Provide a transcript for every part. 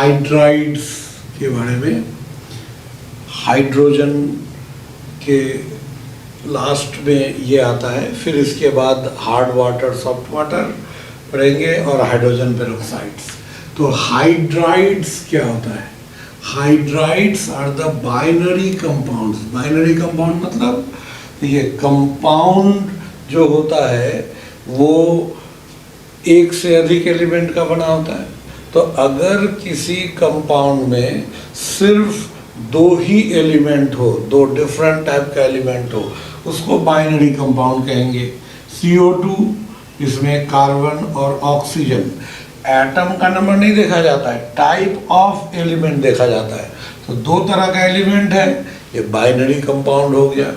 Hydrides के बारे में। हाइड्रोजन के लास्ट में ये आता है, फिर इसके बाद हार्ड वाटर, सॉफ्ट वाटर पढ़ेंगे और हाइड्रोजन पेरोक्साइड्स। तो हाइड्राइड्स क्या होता है? Hydrides are the binary compounds. Binary compound मतलब ये कंपाउंड जो होता है वो एक से अधिक एलिमेंट का बना होता है। तो अगर किसी कंपाउंड में सिर्फ दो ही एलिमेंट हो, दो डिफरेंट टाइप का एलिमेंट हो, उसको बाइनरी कंपाउंड कहेंगे। CO2, इसमें कार्बन और ऑक्सीजन, एटम का नंबर नहीं देखा जाता है, टाइप ऑफ एलिमेंट देखा जाता है। तो दो तरह का एलिमेंट है, ये बाइनरी कंपाउंड हो गया।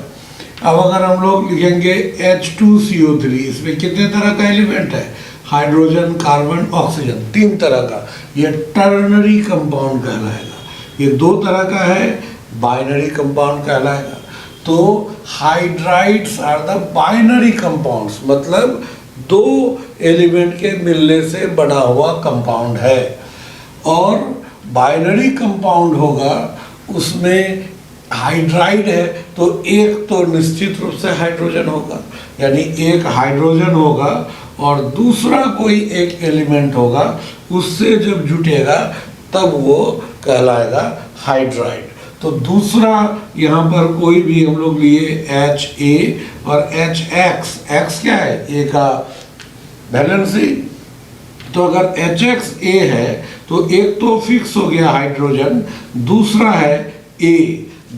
अब अगर हम लोग लिखेंगे H2CO3, इसमें कितने तरह का एलिमेंट है? हाइड्रोजन, कार्बन, ऑक्सीजन, तीन तरह का, ये टर्नरी कंपाउंड कहलाएगा। ये दो तरह का है, बाइनरी कंपाउंड कहलाएगा। तो hydrides are the binary compounds, मतलब दो एलिमेंट के मिलने से बना हुआ कंपाउंड है। और बाइनरी कंपाउंड होगा, उसमें हाइड्राइड है तो एक तो निश्चित रूप से हाइड्रोजन होगा, यानी एक हाइड्रोजन होगा और दूसरा कोई एक एलिमेंट होगा, उससे जब जुटेगा तब वो कहलाएगा हाइड्राइड। तो दूसरा यहाँ पर कोई भी हम लोग लिए HA और HX, X क्या है? A का वैलेंसी। तो अगर HXA है तो एक तो फिक्स हो गया हाइड्रोजन, दूसरा है A।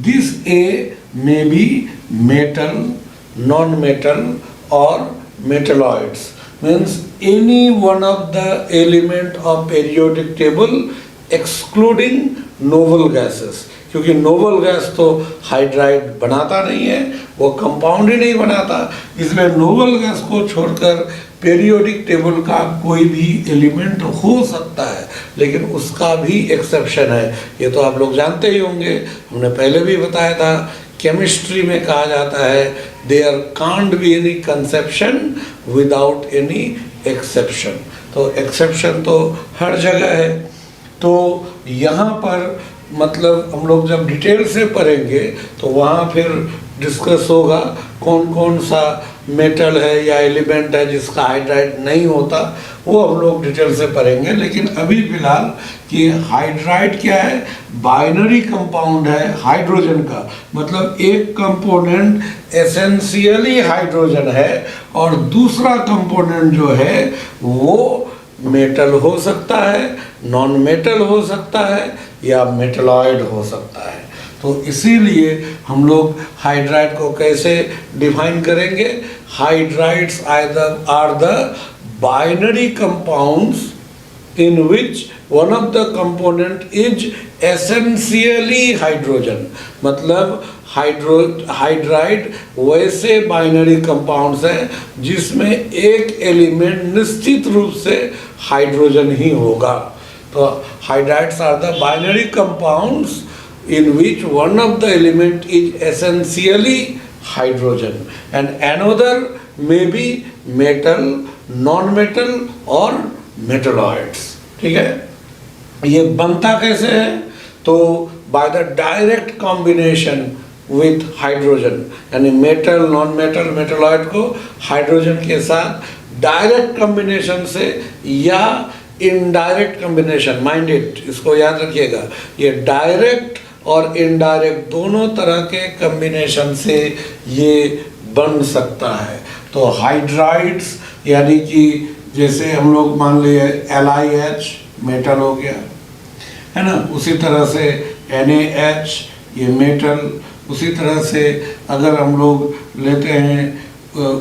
This A may be metal, non-metal or metalloids, means any one of the element of periodic table excluding noble gases। क्योंकि नोबल गैस तो हाइड्राइड बनाता नहीं है, वो कंपाउंड ही नहीं बनाता, इसमें नोबल गैस को छोड़कर पीरियोडिक टेबल का कोई भी एलिमेंट हो सकता है, लेकिन उसका भी एक्सेप्शन है। ये तो आप लोग जानते ही होंगे, हमने पहले भी बताया था, केमिस्ट्री में कहा जाता है there can't be any conception without any exception. तो एक्सेप्शन तो हर जगह है। तो यहाँ पर मतलब हम लोग जब डिटेल से पढ़ेंगे तो वहाँ फिर डिस्कस होगा कौन कौन सा मेटल है या एलिमेंट है जिसका हाइड्राइड नहीं होता, वो हम लोग डिटेल से पढ़ेंगे। लेकिन अभी फिलहाल कि हाइड्राइड क्या है? बाइनरी कंपाउंड है हाइड्रोजन का, मतलब एक कंपोनेंट एसेंशियली हाइड्रोजन है और दूसरा कंपोनेंट जो है वो मेटल हो सकता है, नॉन मेटल हो सकता है या मेटलॉइड हो सकता है। तो इसीलिए हम लोग हाइड्राइड को कैसे डिफाइन करेंगे? Hydrides are the binary compounds in which one of the component is essentially hydrogen। मतलब हाइड्राइड वैसे बाइनरी कंपाउंड्स हैं जिसमें एक एलिमेंट निश्चित रूप से हाइड्रोजन ही होगा। तो hydrides are the binary compounds in which one of the element is essentially hydrogen and another may be metal, non-metal or metalloids। ठीक है, ये बनता कैसे है? तो by the direct combination with hydrogen, यानी मेटल, नॉन मेटल, मेटलॉइड को hydrogen के साथ डायरेक्ट कॉम्बिनेशन से या इनडायरेक्ट कॉम्बिनेशन, माइंड इट, इसको याद रखिएगा, ये डायरेक्ट और इनडायरेक्ट दोनों तरह के कॉम्बिनेशन से ये बन सकता है। तो हाइड्राइड्स यानी कि जैसे हम लोग मान लिए LiH मेटल हो गया है ना, उसी तरह से NaH ये मेटल, उसी तरह से अगर हम लोग लेते हैं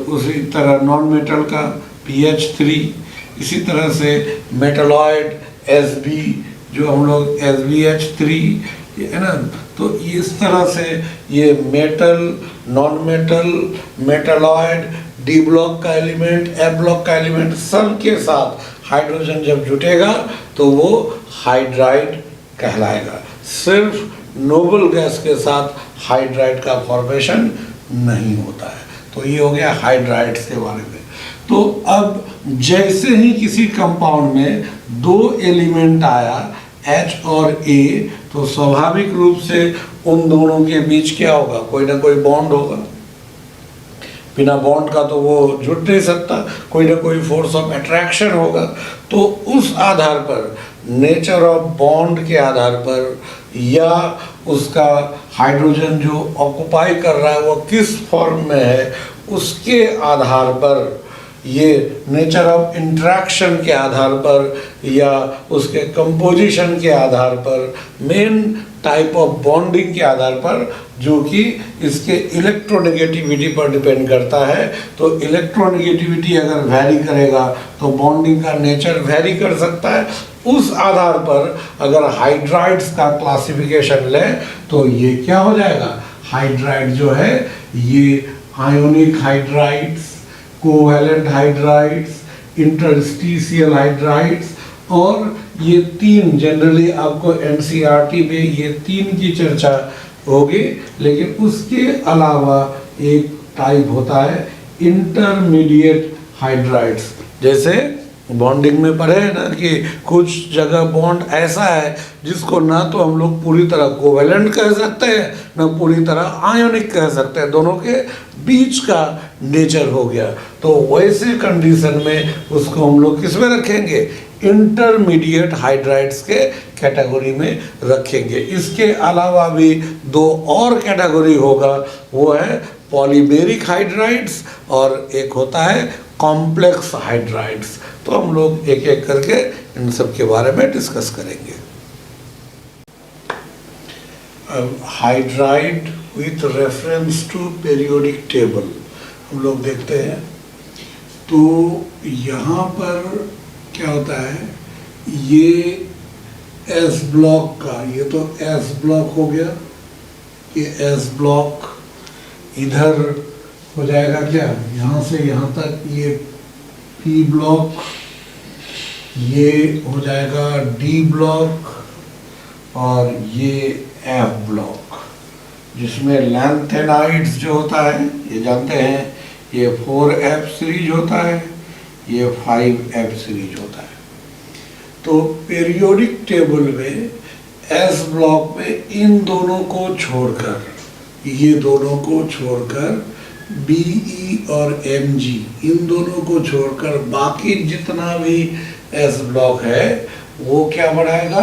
उसी तरह नॉन मेटल का PH3, इसी तरह से मेटलॉइड Sb जो हम लोग SbH3 है ना। तो इस तरह से ये metal, non metal, metalloid, D block का एलिमेंट, एफ ब्लॉक का एलिमेंट, सब के साथ हाइड्रोजन जब जुटेगा तो वो हाइड्राइड कहलाएगा। सिर्फ नोबल गैस के साथ हाइड्राइड का फॉर्मेशन नहीं होता है। तो ये हो गया हाइड्राइड्स के बारे में। तो अब जैसे ही किसी कंपाउंड में दो एलिमेंट आया, H और A, तो स्वाभाविक रूप से उन दोनों के बीच क्या होगा, कोई ना कोई बॉन्ड होगा। बिना बॉन्ड का तो वो जुड़ नहीं सकता, कोई ना कोई फोर्स ऑफ अट्रैक्शन होगा। तो उस आधार पर, नेचर ऑफ बॉन्ड के आधार पर, या उसका हाइड्रोजन जो ऑक्युपाई कर रहा है वो किस फॉर्म में है, उसके आधार पर, ये नेचर ऑफ इंटरेक्शन के आधार पर या उसके कंपोजिशन के आधार पर, मेन टाइप ऑफ बॉन्डिंग के आधार पर, जो कि इसके इलेक्ट्रोनेगेटिविटी पर डिपेंड करता है। तो इलेक्ट्रोनेगेटिविटी अगर वैरी करेगा तो बॉन्डिंग का नेचर वैरी कर सकता है। उस आधार पर अगर हाइड्राइड्स का क्लासिफिकेशन लें तो ये क्या हो जाएगा, हाइड्राइड जो है ये ionic hydrides, covalent hydrides, interstitial hydrides, और ये तीन जनरली आपको एनसीईआरटी में ये तीन की चर्चा होगी। लेकिन उसके अलावा एक टाइप होता है इंटरमीडिएट हाइड्राइड्स। जैसे बॉन्डिंग में पढ़े है ना कि कुछ जगह बॉन्ड ऐसा है जिसको ना तो हम लोग पूरी तरह कोवैलेंट कह सकते हैं, ना पूरी तरह आयोनिक कह सकते हैं, दोनों के बीच का नेचर हो गया। तो वैसे कंडीशन में उसको हम लोग किस में रखेंगे, इंटरमीडिएट हाइड्राइड्स के कैटेगरी में रखेंगे। इसके अलावा भी दो और कैटेगरी होगा, वो है पॉलीमेरिक हाइड्राइड्स और एक होता है कॉम्प्लेक्स हाइड्राइड्स। तो हम लोग एक एक करके इन सब के बारे में डिस्कस करेंगे। Hydride with reference to periodic table हम लोग देखते हैं। तो यहाँ पर क्या होता है, ये एस ब्लॉक का, ये तो एस ब्लॉक हो गया, ये एस ब्लॉक इधर हो जाएगा क्या, यहाँ से यहाँ तक ये पी ब्लॉक, ये हो जाएगा डी ब्लॉक, और ये एफ ब्लॉक, जिसमें लैंथेनाइड्स जो होता है ये जानते हैं, ये 4F सीरीज होता है, ये 5F सीरीज होता है। तो पीरियोडिक टेबल में एस ब्लॉक में इन दोनों को छोड़कर, ये दोनों को छोड़कर, BE और MG इन दोनों को छोड़कर बाकी जितना भी एस ब्लॉक है वो क्या बनाएगा,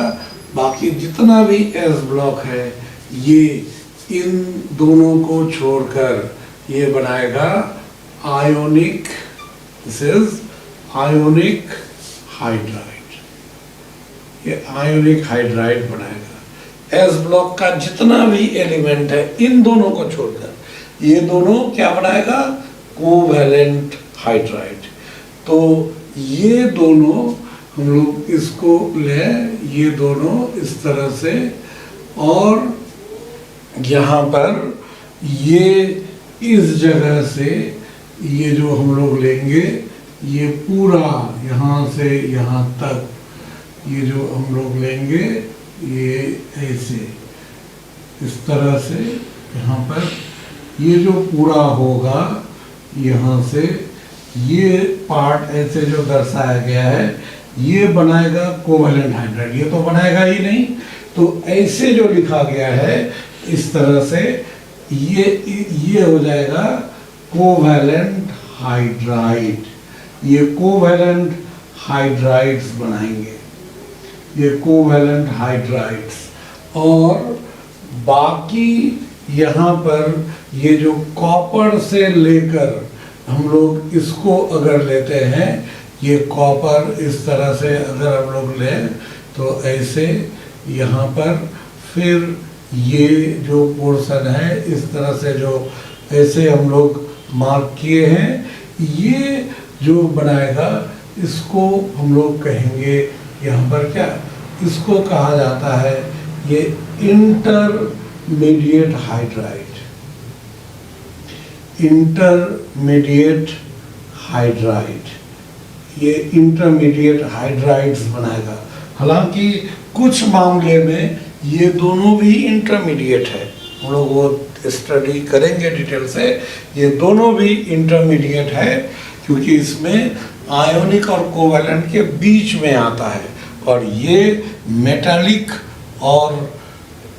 बाकी जितना भी एस ब्लॉक है ये इन दोनों को छोड़कर ये बनाएगा ionic, this is ionic hydride, ये आयोनिक हाइड्राइड बनाएगा। एस ब्लॉक का जितना भी एलिमेंट है इन दोनों को छोड़कर ये दोनों क्या बनाएगा, कोवैलेंट हाइड्राइड। तो ये दोनों हम लोग इसको लें, ये दोनों इस तरह से, और यहाँ पर ये इस जगह से ये जो हम लोग लेंगे, ये पूरा यहाँ से यहाँ तक ये जो हम लोग लेंगे, ये ऐसे इस तरह से यहाँ पर ये जो पूरा होगा, यहाँ से ये पार्ट ऐसे जो दर्शाया गया है ये बनाएगा कोवैलेंट हाइड्राइड। ये तो बनाएगा ही नहीं, तो ऐसे जो लिखा गया है इस तरह से ये हो जाएगा कोवैलेंट हाइड्राइड। ये कोवैलेंट हाइड्राइड्स बनाएंगे, ये कोवैलेंट हाइड्राइड्स। और बाकी यहाँ पर ये जो कॉपर से लेकर हम लोग इसको अगर लेते हैं, ये कॉपर इस तरह से अगर हम लोग लें तो ऐसे यहाँ पर, फिर ये जो पोर्शन है इस तरह से जो ऐसे हम लोग मार्क किए हैं, ये जो बनाएगा इसको हम लोग कहेंगे यहाँ पर क्या, इसको कहा जाता है ये इंटरमीडिएट हाइड्राइड, इंटरमीडिएट हाइड्राइड। ये इंटरमीडिएट हाइड्राइड्स बनाएगा। हालांकि कुछ मामले में ये दोनों भी इंटरमीडिएट है, हम लोग वो स्टडी करेंगे डिटेल से। ये दोनों भी इंटरमीडिएट है क्योंकि इसमें आयोनिक और कोवैलेंट के बीच में आता है, और ये मेटालिक और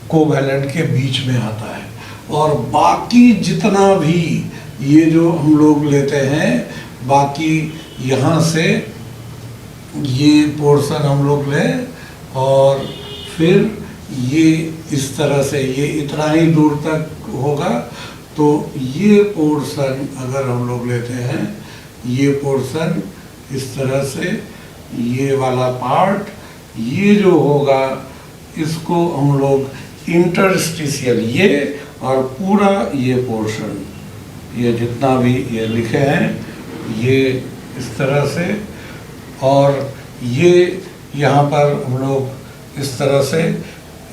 कोवैलेंट के बीच में आता है। और बाकी जितना भी ये जो हम लोग लेते हैं, बाकी यहाँ से ये पोर्शन हम लोग लें और फिर ये इस तरह से ये इतना ही दूर तक होगा। तो ये पोर्शन अगर हम लोग लेते हैं, ये पोर्शन इस तरह से, ये वाला पार्ट, ये जो होगा इसको हम लोग इंटरस्टिशियल, ये और पूरा ये पोर्शन, ये जितना भी ये लिखे हैं, ये इस तरह से, और ये यहाँ पर हम लोग इस तरह से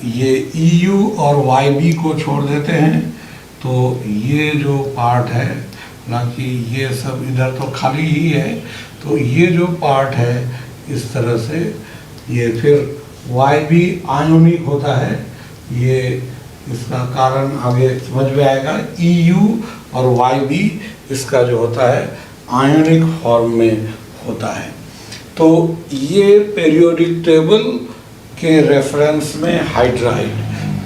ये EU और YB को छोड़ देते हैं। तो ये जो पार्ट है, हालांकि ये सब इधर तो खाली ही है, तो ये जो पार्ट है इस तरह से, ये फिर YB आयोनिक होता है। ये इसका कारण आगे समझ में आएगा। EU और YB इसका जो होता है आयोनिक फॉर्म में होता है। तो ये पीरियोडिक टेबल के रेफरेंस में हाइड्राइड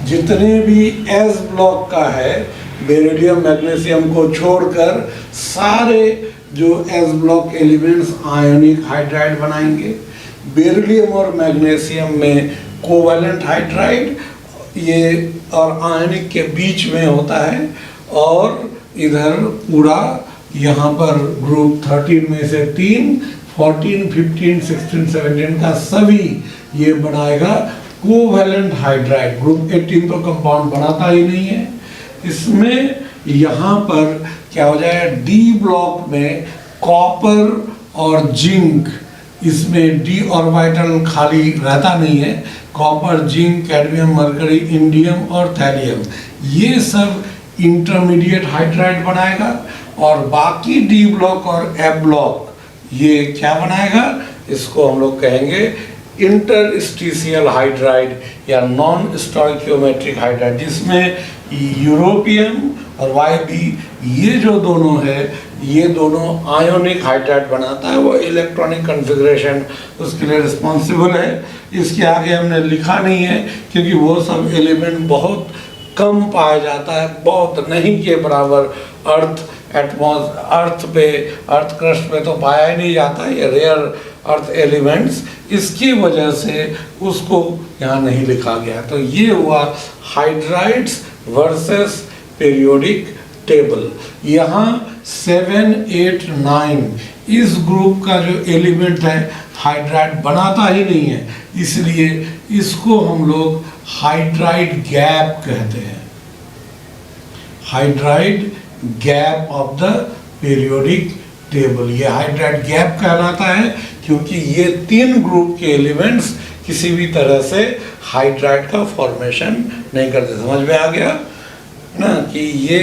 जितने भी एस ब्लॉक का है, बेरिलियम मैग्नीशियम को छोड़कर सारे जो S block elements ionic hydride बनाएंगे। बेरिलियम और मैग्नीशियम में कोवैलेंट हाइड्राइड ये और आयोनिक के बीच में होता है, और इधर पूरा यहाँ पर ग्रुप 13 में से 3, 14, 15, 16, 17 का सभी ये बनाएगा कोवैलेंट हाइड्राइड। ग्रुप 18 तो कंपाउंड बनाता ही नहीं है। इसमें यहाँ पर क्या हो जाएगा, डी ब्लॉक में कॉपर और जिंक, इसमें डी ऑर्बिटल खाली रहता नहीं है। Copper, zinc, cadmium, mercury, indium और थैलियम, ये सब इंटरमीडिएट हाइड्राइड बनाएगा। और बाकी डी ब्लॉक और एफ ब्लॉक ये क्या बनाएगा, इसको हम लोग कहेंगे इंटरस्टिशियल हाइड्राइड या नॉन स्टोइकियोमेट्रिक हाइड्राइड, जिसमें यूरोपियम और YB ये जो दोनों है, ये दोनों आयोनिक हाइड्राइड बनाता है। वो इलेक्ट्रॉनिक कॉन्फ़िगरेशन उसके लिए रिस्पॉन्सिबल है। इसके आगे हमने लिखा नहीं है क्योंकि वो सब एलिमेंट बहुत कम पाया जाता है, बहुत नहीं के बराबर। अर्थ पे, अर्थ क्रस्ट में तो पाया ही नहीं जाता ये रेयर अर्थ एलिमेंट्स, इसकी वजह से उसको यहाँ नहीं लिखा गया। तो ये हुआ हाइड्राइड्स वर्सेस पीरियोडिक टेबल। यहाँ 7, 8, 9 इस ग्रुप का जो एलिमेंट है हाइड्राइड बनाता ही नहीं है, इसलिए इसको हम लोग हाइड्राइड गैप कहते हैं। Hydride gap of the periodic table, ये हाइड्राइड गैप कहलाता है क्योंकि ये 3 ग्रुप के एलिमेंट्स किसी भी तरह से हाइड्राइड का फॉर्मेशन नहीं करते। समझ में आ गया ना कि ये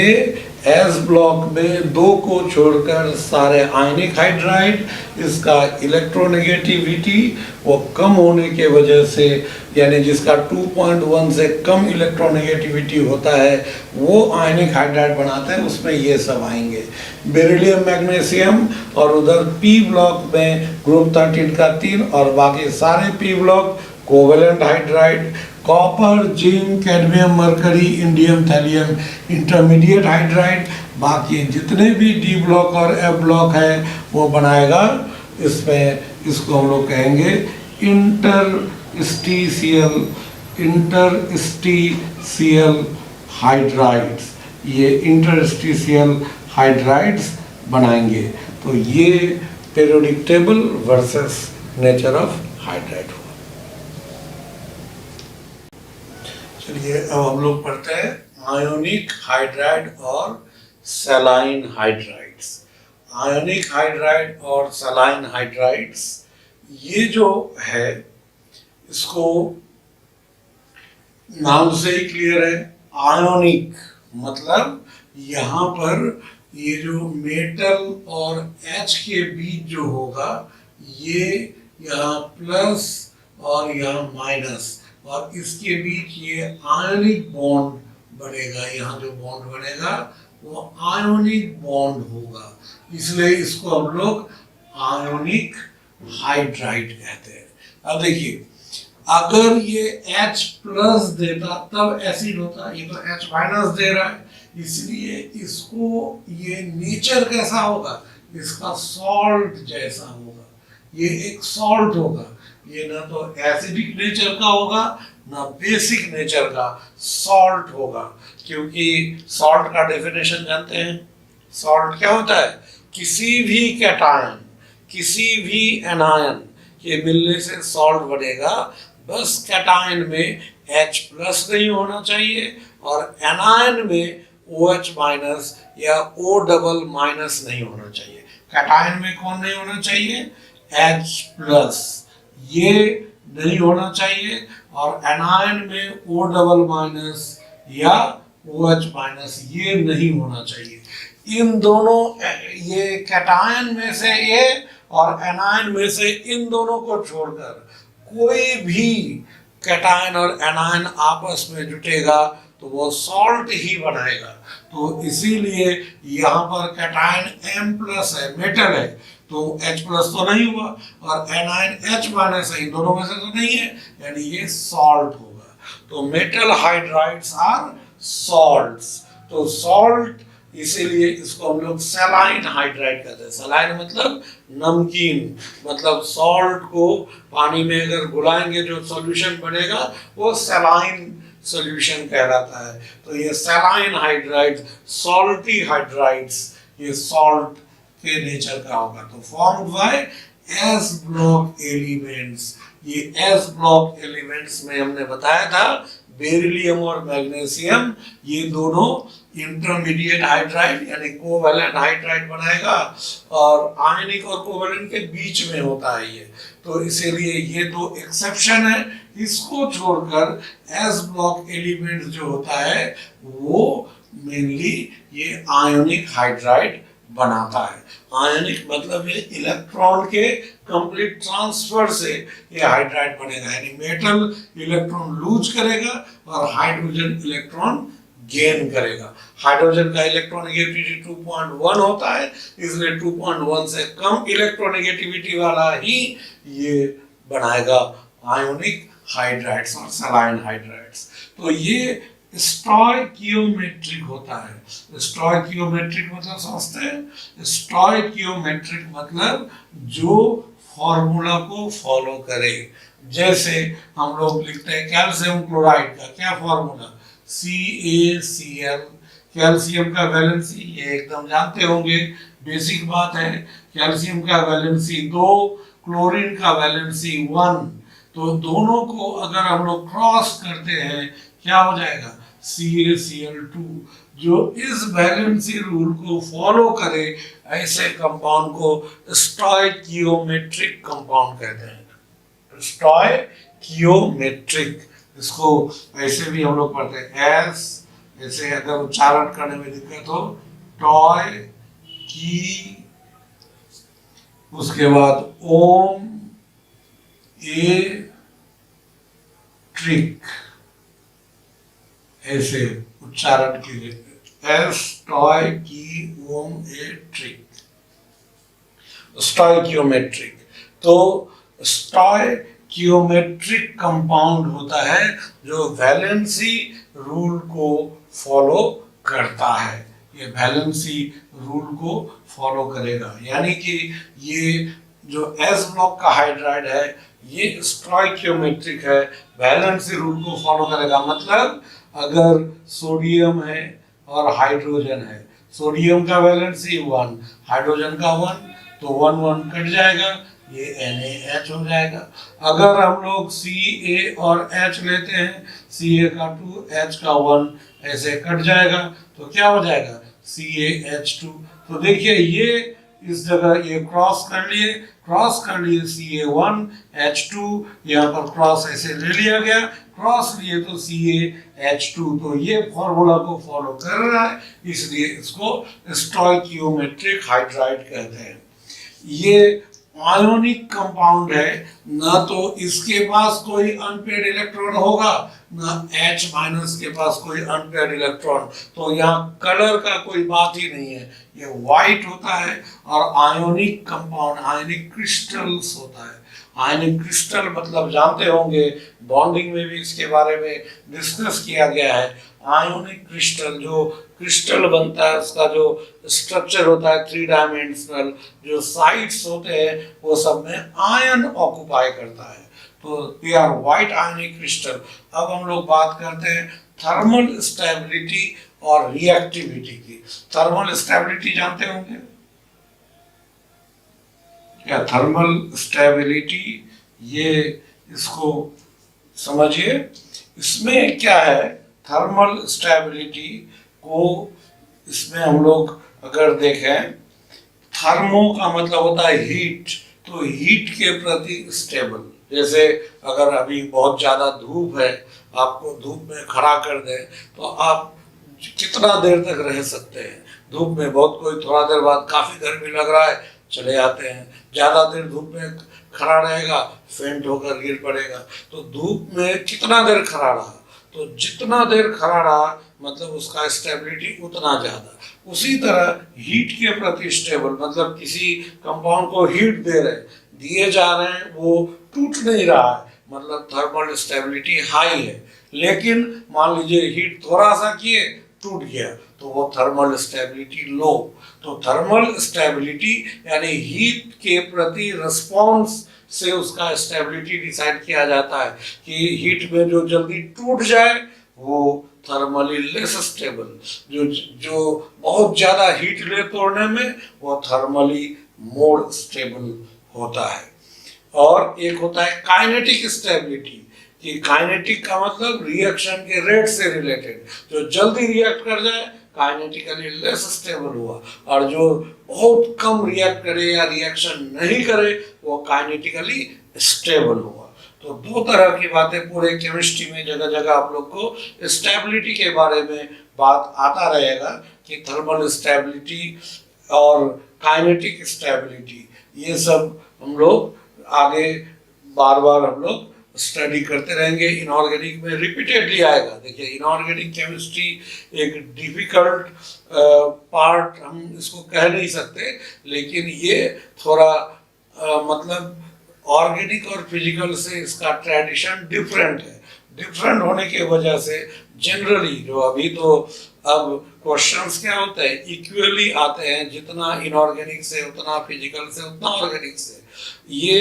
एस ब्लॉक में 2 को छोड़कर सारे आयनिक हाइड्राइड, इसका इलेक्ट्रोनेगेटिविटी वो कम होने के वजह से, यानी जिसका 2.1 से कम इलेक्ट्रोनेगेटिविटी होता है वो आयनिक हाइड्राइड बनाते हैं, उसमें ये सब आएंगे। बेरिलियम, मैग्नीशियम और उधर पी ब्लॉक में ग्रुप 13 का 3 और बाकी सारे P block covalent hydride. Copper, zinc, cadmium, mercury, indium, thallium intermediate hydride. बाकी जितने भी डी ब्लॉक और एफ ब्लॉक है वो बनाएगा। इसमें इसको हम लोग कहेंगे इंटरस्टिशियल हाइड्राइड्स। ये इंटरस्टिशियल हाइड्राइड्स बनाएंगे। तो ये periodic table versus nature of hydride हुआ। चलिए अब हम लोग पढ़ते हैं आयोनिक हाइड्राइड और सैलाइन हाइड्राइड्स। आयोनिक हाइड्राइड और सैलाइन हाइड्राइड्स ये जो है, इसको नाम से ही क्लियर है। आयोनिक मतलब यहाँ पर ये जो मेटल और H के बीच जो होगा, ये यहाँ प्लस और यहाँ माइनस, और इसके बीच ये आयोनिक बॉन्ड बनेगा। यहाँ जो बॉन्ड बनेगा वो आयोनिक बॉन्ड होगा, इसलिए इसको हम लोग आयोनिक हाइड्राइड कहते हैं। अब देखिए अगर ये H प्लस देता तब एसिड होता, ये तो H माइनस दे रहा है, इसलिए इसको ये नेचर कैसा होगा, इसका सॉल्ट जैसा होगा, ये एक सॉल्ट होगा, ये ना तो एसिडिक नेचर का होगा ना बेसिक नेचर का, सॉल्ट होगा। क्योंकि सॉल्ट का डेफिनेशन जानते हैं, सॉल्ट क्या होता है, किसी भी कैटायन किसी भी एनायन के मिलने से सॉल्ट बनेगा, बस कैटायन में H प्लस नहीं होना चाहिए और एनायन में OH माइनस या O डबल माइनस नहीं होना चाहिए। कैटायन में कौन नहीं होना चाहिए, H प्लस, ये नहीं होना चाहिए, और एनायन में O डबल माइनस या OH माइनस ये नहीं होना चाहिए। इन दोनों, ये कैटायन में से ये और एनायन में से इन दोनों को छोड़कर कोई भी कैटायन और एनायन आपस में जुटेगा तो वो सॉल्ट ही बनाएगा। तो इसीलिए यहाँ पर कैटायन M प्लस है, मेटल है, तो H प्लस तो नहीं हुआ, और एनायन H माइनस है, इन दोनों में से तो नहीं है, यानी ये सॉल्ट होगा। तो मेटल हाइड्राइड्स आर सॉल्ट्स। तो सॉल्ट, इसीलिए इसको हम लोग सलाइन हाइड्राइड कहते हैं। सलाइन मतलब नमकीन, मतलब सॉल्ट को पानी में अगर घुलाएंगे जो सॉल्यूशन बनेगा वो सलाइन सॉल्यूशन कहलाता है। तो ये सलाइन हाइड्राइड्स, सॉल्टी हाइड्राइड्स, ये सॉल्ट के नेचर का होगा। तो formed by S block elements. ये एस ब्लॉक एलिमेंट्स में हमने बताया था बेरिलियम और मैग्नीशियम, ये दोनों इंटरमीडिएट हाइड्राइड यानी कोवैलेंट हाइड्राइड बनाएगा, और आयनिक और कोवैलेंट के बीच में होता है ये। तो इसीलिए ये दो एक्सेप्शन है, इसको छोड़कर एस ब्लॉक एलिमेंट जो होता है वो मेनली ये आयोनिक हाइड्राइड बनाता है। आयनिक मतलब ये इलेक्ट्रॉन के कंप्लीट ट्रांसफर से ये हाइड्राइड बनेगा, यानी मेटल इलेक्ट्रॉन लूज करेगा और हाइड्रोजन इलेक्ट्रॉन गेन करेगा। हाइड्रोजन का इलेक्ट्रोनेगेटिविटी 2.1 होता है, इसलिए 2.1 से कम इलेक्ट्रोनेगेटिविटी वाला ही ये बनाएगा आयोनिक हाइड्राइड्स और सलाइन हाइड्राइड्स। तो ये स्टोइकियोमेट्रिक होता है। स्टोइकियोमेट्रिक मतलब समझते हैं, स्टोइकियोमेट्रिक मतलब जो फॉर्मूला को फॉलो करे। जैसे हम लोग लिखते हैं कैल्शियम क्लोराइड का क्या फॉर्मूला, CaCl, कैल्शियम का वैलेंसी, ये एकदम जानते होंगे, बेसिक बात है। कैल्शियम का वैलेंसी 2, क्लोरीन का वैलेंसी 1, तो दोनों को अगर हम लोग क्रॉस करते हैं क्या हो जाएगा, CaCl2। जो इस वैलेंसी रूल को फॉलो करे ऐसे कंपाउंड को स्टोइकियोमेट्रिक कंपाउंड कहते हैं। स्टोइकियोमेट्रिक, इसको ऐसे भी हम लोग पढ़ते हैं एस, ऐसे अगर उच्चारण करने में दिक्कत हो, टॉय की, उसके बाद ओम ए ट्रिक, ऐसे उच्चारण कीजिए, एस टॉय की ओम ए ट्रिक, स्टोइकियोमेट्रिक। तो स्टोइकियोमेट्रिक कंपाउंड होता है जो वैलेंसी रूल को फॉलो करता है, ये वैलेंसी रूल को फॉलो करेगा। यानी कि ये जो एस ब्लॉक का हाइड्राइड है ये स्टोइकियोमेट्रिक है, वैलेंसी रूल को फॉलो करेगा। मतलब अगर सोडियम है और हाइड्रोजन है, सोडियम का वैलेंसी 1, हाइड्रोजन का 1, तो 1 1 कट जाएगा, ये NaH हो जाएगा। अगर हम लोग Ca और H लेते हैं, Ca का 2, H का 1, ऐसे कट जाएगा, तो क्या हो जाएगा, CaH2। तो देखिए ये इस जगह ये क्रॉस कर लिए Ca1 H2, यहाँ पर क्रॉस ऐसे ले लिया गया, क्रॉस लिए तो CaH2, तो ये फॉर्मूला को फॉलो कर रहा है, इसलिए इसको स्टोइकियोमेट्रिक हाइड्राइड कहते हैं। ये आयोनिक कंपाउंड है, ना तो इसके पास कोई अनपेयर्ड इलेक्ट्रॉन होगा, ना H माइनस के पास कोई अनपेयर्ड इलेक्ट्रॉन, तो यहाँ कलर का कोई बात ही नहीं है, ये व्हाइट होता है। और आयोनिक कंपाउंड, आयोनिक क्रिस्टल्स होता है, आयनिक क्रिस्टल मतलब जानते होंगे, बॉन्डिंग में भी इसके बारे में डिस्कस किया गया है। आयोनिक क्रिस्टल, जो क्रिस्टल बनता है उसका जो स्ट्रक्चर होता है 3 डायमेंशनल, जो साइड्स होते हैं वो सब में आयन ऑक्युपाई करता है, तो they are white ionic crystal. अब हम लोग बात करते हैं थर्मल स्टेबिलिटी और रिएक्टिविटी की। थर्मल स्टेबिलिटी जानते होंगे क्या? थर्मल स्टेबिलिटी, ये इसको समझिए। इसमें क्या है, थर्मल स्टेबिलिटी को इसमें हम लोग अगर देखें, थर्मो का मतलब होता है हीट, तो हीट के प्रति स्टेबल। जैसे अगर अभी बहुत ज़्यादा धूप है, आपको धूप में खड़ा कर दें तो आप कितना देर तक रह सकते हैं धूप में? बहुत कोई थोड़ा देर बाद काफ़ी गर्मी लग रहा है चले जाते हैं, ज़्यादा देर धूप में खड़ा रहेगा फेंट होकर गिर पड़ेगा। तो धूप में कितना देर खड़ा रहा, तो जितना देर खड़ा रहा मतलब उसका स्टेबिलिटी उतना ज़्यादा। उसी तरह हीट के प्रति स्टेबल, मतलब किसी कंपाउंड को हीट दिए जा रहे हैं, वो टूट नहीं रहा है, मतलब थर्मल स्टेबिलिटी हाई है। लेकिन मान लीजिए हीट थोड़ा सा किए टूट गया, तो वो थर्मल स्टेबिलिटी लो। तो थर्मल स्टेबिलिटी यानी हीट के प्रति रिस्पॉन्स से उसका स्टेबिलिटी डिसाइड किया जाता है कि हीट में जो जल्दी टूट जाए वो थर्मली लेस स्टेबल, जो बहुत ज़्यादा हीट ले तोड़ने में वो थर्मली मोर स्टेबल होता है। और एक होता है काइनेटिक स्टेबिलिटी, कि काइनेटिक का मतलब रिएक्शन के रेट से रिलेटेड, जो जल्दी रिएक्ट कर जाए काइनेटिकली लेस स्टेबल हुआ, और जो बहुत कम रिएक्ट करे या रिएक्शन नहीं करे वो काइनेटिकली स्टेबल हुआ। तो दो तरह की बातें पूरे केमिस्ट्री में जगह जगह आप लोग को स्टेबिलिटी के बारे में बात आता रहेगा कि थर्मल स्टेबिलिटी और काइनेटिक स्टेबिलिटी, ये सब हम लोग आगे बार बार हम लोग स्टडी करते रहेंगे। इनऑर्गेनिक में रिपीटेडली आएगा। देखिए इनऑर्गेनिक केमिस्ट्री एक डिफिकल्ट पार्ट हम इसको कह नहीं सकते, लेकिन ये थोड़ा मतलब ऑर्गेनिक और फिजिकल से इसका ट्रेडिशन डिफरेंट है। डिफरेंट होने की वजह से जनरली जो अभी तो अब क्वेश्चंस क्या होते हैं, इक्वली आते हैं, जितना इनऑर्गेनिक से उतना फिजिकल से उतना ऑर्गेनिक से, ये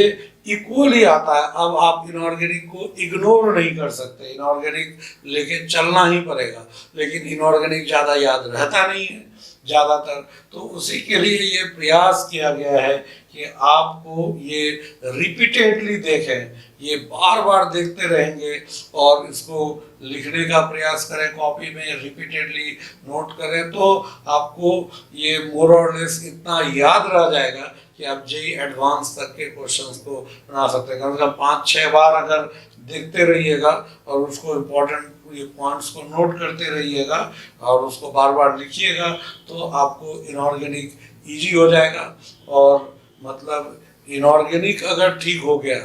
इक्वली आता है। अब आप इनऑर्गेनिक को इग्नोर नहीं कर सकते, इनऑर्गेनिक लेके चलना ही पड़ेगा, लेकिन इनऑर्गेनिक ज़्यादा याद रहता नहीं है ज़्यादातर। तो उसी के लिए ये प्रयास किया गया है कि आपको ये रिपीटेडली देखें, ये बार बार देखते रहेंगे और इसको लिखने का प्रयास करें, कॉपी में रिपीटेडली नोट करें, तो आपको ये मोर और लेस इतना याद रह जाएगा कि आप जेईई एडवांस तक के क्वेश्चंस को बना सकते हैं। कम से कम 5-6 बार अगर देखते रहिएगा और उसको इम्पोर्टेंट ये पॉइंट्स को नोट करते रहिएगा और उसको बार बार लिखिएगा, तो आपको इनऑर्गेनिक इजी हो जाएगा। और मतलब इनऑर्गेनिक अगर ठीक हो गया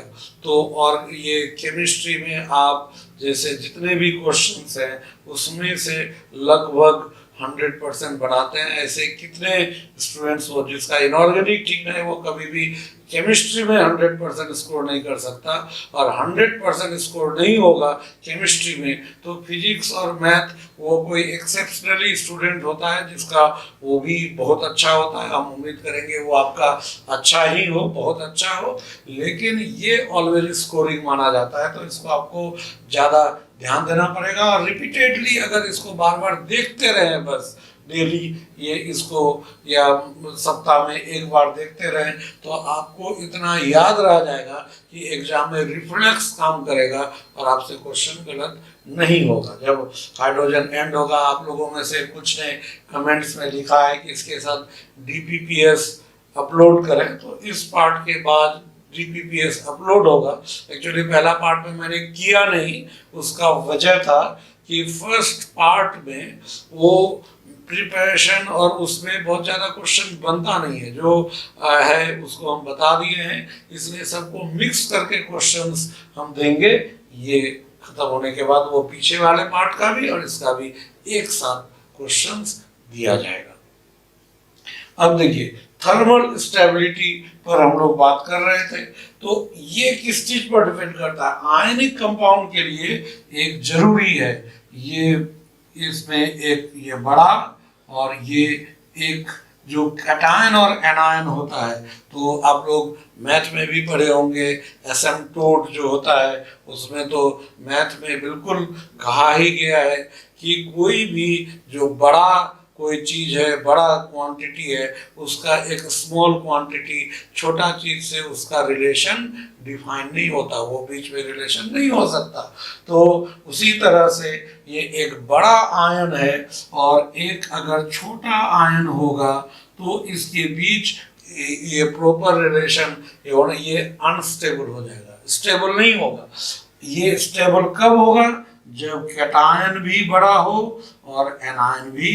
तो और ये केमिस्ट्री में आप जैसे जितने भी क्वेश्चंस हैं उसमें से लगभग 100% बनाते हैं। ऐसे कितने स्टूडेंट्स हो जिसका इनऑर्गेनिक ठीक नहीं, वो कभी भी केमिस्ट्री में 100% स्कोर नहीं कर सकता, और 100% स्कोर नहीं होगा केमिस्ट्री में तो फिजिक्स और मैथ वो कोई एक्सेप्शनली स्टूडेंट होता है जिसका वो भी बहुत अच्छा होता है। हम उम्मीद करेंगे वो आपका अच्छा ही हो, बहुत अच्छा हो, लेकिन ये ऑलवेज स्कोरिंग माना जाता है। तो इसको आपको ज़्यादा ध्यान देना पड़ेगा और रिपीटेडली अगर इसको बार बार देखते रहें, बस डेली ये इसको या सप्ताह में एक बार देखते रहें, तो आपको इतना याद रह जाएगा कि एग्जाम में रिफ्लेक्स काम करेगा और आपसे क्वेश्चन गलत नहीं होगा। जब हाइड्रोजन एंड होगा, आप लोगों में से कुछ ने कमेंट्स में लिखा है कि इसके साथ DPPS अपलोड करें, तो इस पार्ट के बाद DPPS अपलोड होगा। एक्चुअली पहला पार्ट में मैंने किया नहीं, उसका वजह था कि फर्स्ट पार्ट में वो प्रिपरेशन और उसमें बहुत ज़्यादा क्वेश्चन बनता नहीं है, जो है उसको हम बता दिए हैं, इसलिए सबको मिक्स करके क्वेश्चंस हम देंगे। ये खत्म होने के बाद वो पीछे वाले पार्ट का भी और इसका भी एक साथ क्वेश्चंस दिया जाएगा। अब देखिए थर्मल स्टेबिलिटी पर हम लोग बात कर रहे थे। तो ये किस चीज पर डिपेंड करता है? आयनिक कंपाउंड के लिए एक जरूरी है, ये इसमें एक ये बड़ा और ये एक जो कैटायन और एनायन होता है। तो आप लोग मैथ में भी पढ़े होंगे, एसिम्प्टोट जो होता है उसमें तो मैथ में बिल्कुल कहा ही गया है कि कोई भी जो बड़ा कोई चीज है, बड़ा क्वांटिटी है, उसका एक स्मॉल क्वांटिटी छोटा चीज से उसका रिलेशन डिफाइन नहीं होता, वो बीच में रिलेशन नहीं हो सकता। तो उसी तरह से ये एक बड़ा आयन है और एक अगर छोटा आयन होगा तो इसके बीच ये प्रॉपर रिलेशन ये अनस्टेबल हो जाएगा, स्टेबल नहीं होगा। ये स्टेबल कब होगा? जब कैटायन भी बड़ा हो और एनायन भी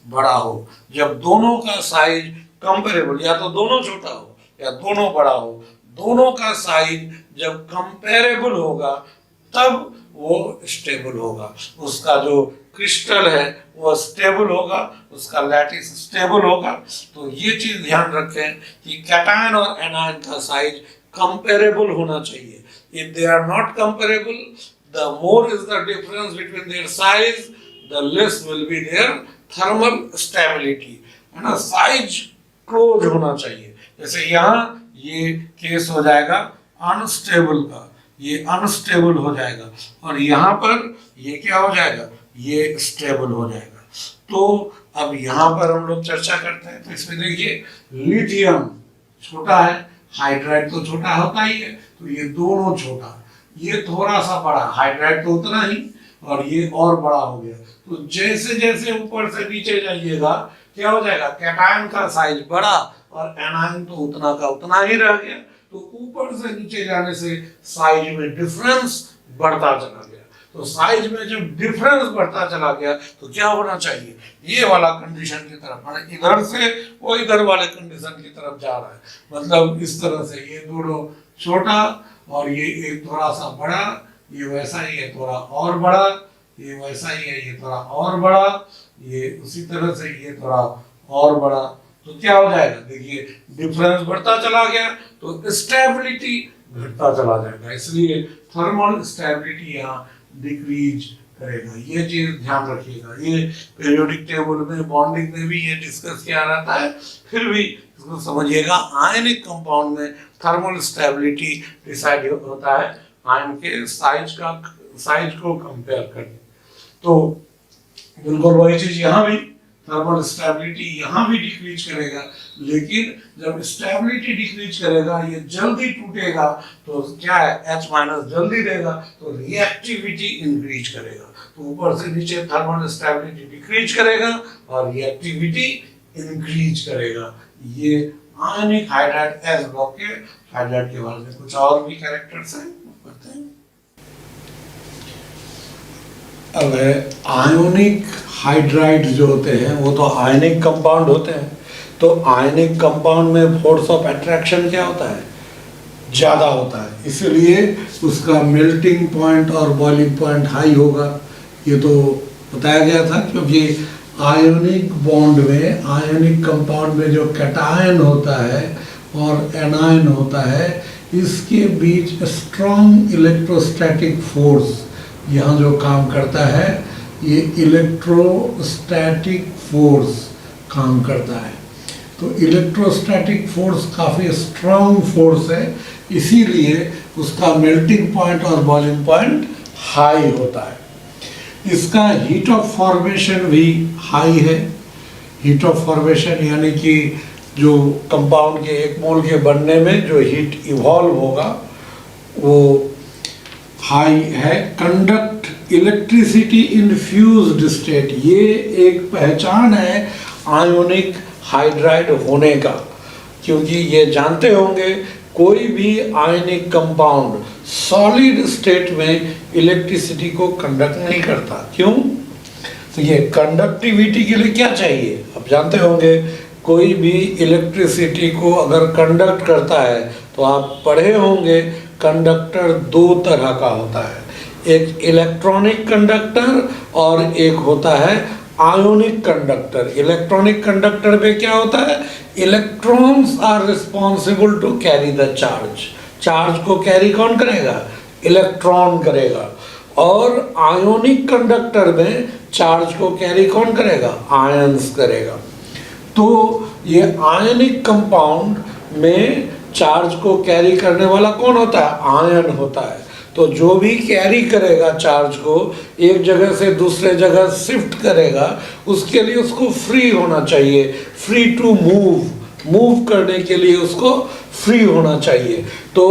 बड़ा हो। जब दोनों का साइज कंपेरेबल, या तो दोनों छोटा हो या दोनों बड़ा हो, दोनों का साइज जब कंपेरेबल होगा तब वो स्टेबल होगा। उसका जो क्रिस्टल है वो स्टेबल होगा, उसका लैटिस स्टेबल होगा। तो ये चीज ध्यान रखें कि कैटायन और एनायन का साइज कंपेरेबल होना चाहिए। If they are not comparable, the more is the difference between their size, the less will be their thermal stability, है ना? साइज क्लोज होना चाहिए। जैसे यहाँ ये केस हो जाएगा अनस्टेबल का, ये अनस्टेबल हो जाएगा, और यहाँ पर ये क्या हो जाएगा? ये स्टेबल हो जाएगा। तो अब यहाँ पर हम लोग चर्चा करते हैं। तो इसमें देखिए लिथियम छोटा है, हाइड्राइड तो छोटा होता ही है, तो ये दोनों छोटा, ये थोड़ा सा बड़ा, हाइड्राइड तो उतना ही और ये और बड़ा हो गया। तो जैसे जैसे ऊपर से नीचे जाइएगा क्या हो जाएगा? कैटायन का साइज बड़ा और एनायन तो उतना का उतना ही रह गया। तो ऊपर से नीचे जाने से साइज में डिफरेंस बढ़ता चला गया। तो साइज में जब डिफरेंस बढ़ता चला गया तो क्या होना चाहिए? ये वाला कंडीशन की तरफ, माने इधर से वो इधर वाले कंडीशन की तरफ जा रहा है। मतलब इस तरह से ये दोनों छोटा और ये एक थोड़ा सा बड़ा, ये वैसा ही है थोड़ा और बड़ा, ये वैसा ही है ये थोड़ा और बड़ा, ये उसी तरह से ये थोड़ा और बड़ा। तो क्या हो जाएगा? देखिए डिफरेंस बढ़ता चला गया तो स्टेबिलिटी घटता चला जाएगा। इसलिए थर्मल स्टेबिलिटी यहाँ डिक्रीज करेगा। ये चीज ध्यान रखिएगा। ये पीरियोडिक टेबल में बॉन्डिंग में भी ये डिस्कस किया रहता है, फिर भी इसको समझिएगा। आयनिक कंपाउंड में थर्मल स्टेबिलिटी डिसाइड होता है आयन के साइज को कंपेयर करके। तो बिल्कुल वही चीज यहाँ भी, थर्मल स्टेबिलिटी यहाँ भी डिक्रीज करेगा, लेकिन जब स्टेबिलिटी डिक्रीज करेगा ये जल्दी टूटेगा तो क्या है? H माइनस जल्दी देगा तो रिएक्टिविटी इंक्रीज करेगा। तो ऊपर से नीचे थर्मल स्टेबिलिटी डिक्रीज करेगा और रिएक्टिविटी इंक्रीज करेगा। ये आयनिक हाइड्राइड एस ब्लॉक के हाइड्राइड के बारे में कुछ और भी कैरेक्टर्स हैं बताते हैं। अब आयोनिक हाइड्राइड जो होते हैं वो तो आयनिक कंपाउंड होते हैं। तो आयनिक कंपाउंड में फोर्स ऑफ अट्रैक्शन क्या होता है? ज़्यादा होता है, इसलिए उसका मेल्टिंग पॉइंट और बॉइलिंग पॉइंट हाई होगा। ये तो बताया गया था, क्योंकि आयोनिक बॉन्ड में, आयोनिक कंपाउंड में जो कैटायन होता है और एनायन होता है, इसके बीच स्ट्रॉन्ग इलेक्ट्रोस्टैटिक फोर्स यहाँ जो काम करता है, ये इलेक्ट्रोस्टैटिक फोर्स काम करता है। तो इलेक्ट्रोस्टैटिक फोर्स काफ़ी स्ट्रॉन्ग फोर्स है, इसीलिए उसका मेल्टिंग पॉइंट और बॉइलिंग पॉइंट हाई होता है। इसका हीट ऑफ फॉर्मेशन भी हाई है। हीट ऑफ फॉर्मेशन यानी कि जो कंपाउंड के एक मोल के बनने में जो हीट इवॉल्व होगा वो हाई है। Conduct electricity in fused state, ये एक पहचान है आयोनिक हाइड्राइड होने का, क्योंकि ये जानते होंगे कोई भी आयनिक कंपाउंड सॉलिड स्टेट में इलेक्ट्रिसिटी को कंडक्ट नहीं करता। क्यों? तो ये कंडक्टिविटी के लिए क्या चाहिए? आप जानते होंगे कोई भी इलेक्ट्रिसिटी को अगर कंडक्ट करता है तो आप पढ़े होंगे कंडक्टर दो तरह का होता है, एक इलेक्ट्रॉनिक कंडक्टर और एक होता है आयोनिक कंडक्टर। इलेक्ट्रॉनिक कंडक्टर पे क्या होता है, electrons are responsible to carry the charge. Charge को कैरी कौन करेगा, इलेक्ट्रॉन करेगा। और आयोनिक कंडक्टर में चार्ज को कैरी कौन करेगा, आयंस करेगा। तो ये आयनिक कंपाउंड में चार्ज को कैरी करने वाला कौन होता है, आयन होता है। तो जो भी कैरी करेगा चार्ज को, एक जगह से दूसरे जगह शिफ्ट करेगा, उसके लिए उसको फ्री होना चाहिए, फ्री टू मूव करने के लिए उसको फ्री होना चाहिए। तो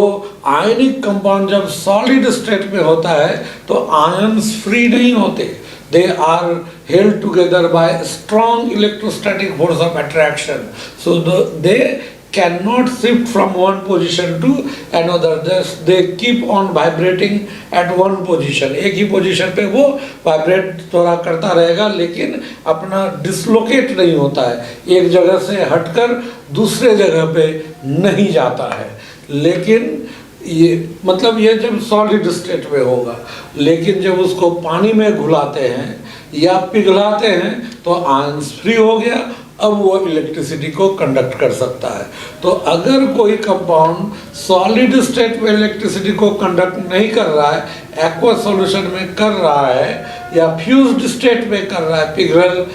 आयनिक कंपाउंड जब सॉलिड स्टेट में होता है तो आयंस फ्री नहीं होते, they are held together by strong electrostatic force of attraction, so they cannot shift from one position to another, just they keep on vibrating at one position। एक ही position पे वो vibrate थोड़ा करता रहेगा, लेकिन अपना डिसलोकेट नहीं होता है, एक जगह से हटकर दूसरे जगह पे नहीं जाता है। लेकिन ये मतलब ये जब सॉलिड स्टेट में होगा, लेकिन जब उसको पानी में घुलाते हैं या पिघलाते हैं तो आयंस फ्री हो गया, अब वो इलेक्ट्रिसिटी को कंडक्ट कर सकता है। तो अगर कोई कंपाउंड सॉलिड स्टेट में इलेक्ट्रिसिटी को कंडक्ट नहीं कर रहा है, एक्वा सॉल्यूशन में कर रहा है, या फ्यूज्ड स्टेट में कर रहा है, पिघल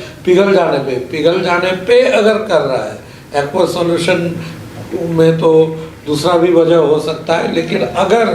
जाने पे अगर कर रहा है, एक्वा सॉल्यूशन में तो दूसरा भी वजह हो सकता है, लेकिन अगर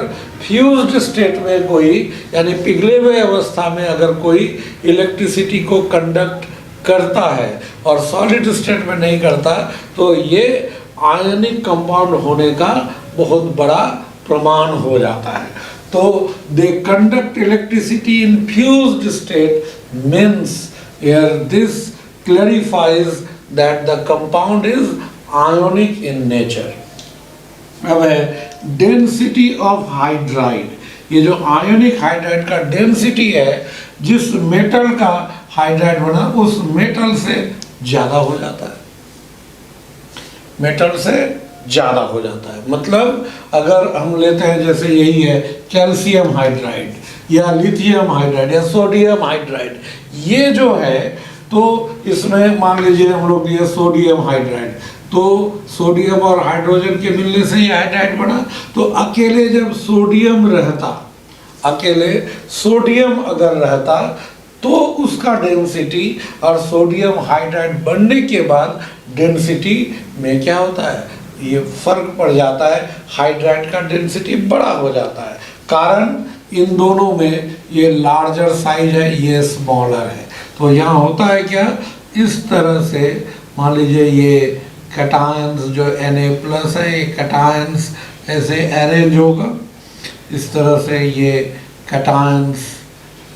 फ्यूज्ड स्टेट में कोई यानी पिघले हुए अवस्था में अगर कोई इलेक्ट्रिसिटी को कंडक्ट करता है और सॉलिड स्टेट में नहीं करता, तो ये आयनिक कंपाउंड होने का बहुत बड़ा प्रमाण हो जाता है। तो they conduct electricity in fused state means here this clarifies that the compound is ionic in nature. अब है डेंसिटी ऑफ हाइड्राइड। ये जो आयोनिक हाइड्राइड का डेंसिटी है, जिस मेटल का हाइड्राइड बना उस मेटल से ज़्यादा हो जाता है, मेटल से ज़्यादा हो जाता है। मतलब अगर हम लेते हैं जैसे यही है कैल्शियम हाइड्राइड या लिथियम हाइड्राइड या सोडियम हाइड्राइड, ये जो है तो इसमें मान लीजिए हम लोग लिए सोडियम हाइड्राइड, तो सोडियम और हाइड्रोजन के मिलने से ही हाइड्राइड बना। तो अकेले जब सोडियम रहता, अकेले सोडियम अगर रहता तो उसका डेंसिटी और सोडियम हाइड्राइड बनने के बाद डेंसिटी में क्या होता है, ये फर्क पड़ जाता है, हाइड्राइड का डेंसिटी बड़ा हो जाता है। कारण इन दोनों में ये लार्जर साइज है, ये स्मॉलर है। तो यहाँ होता है क्या, इस तरह से मान लीजिए ये कैटायंस जो Na+ है, ये कैटायंस ऐसे अरेंज होगा, इस तरह से ये कैटायंस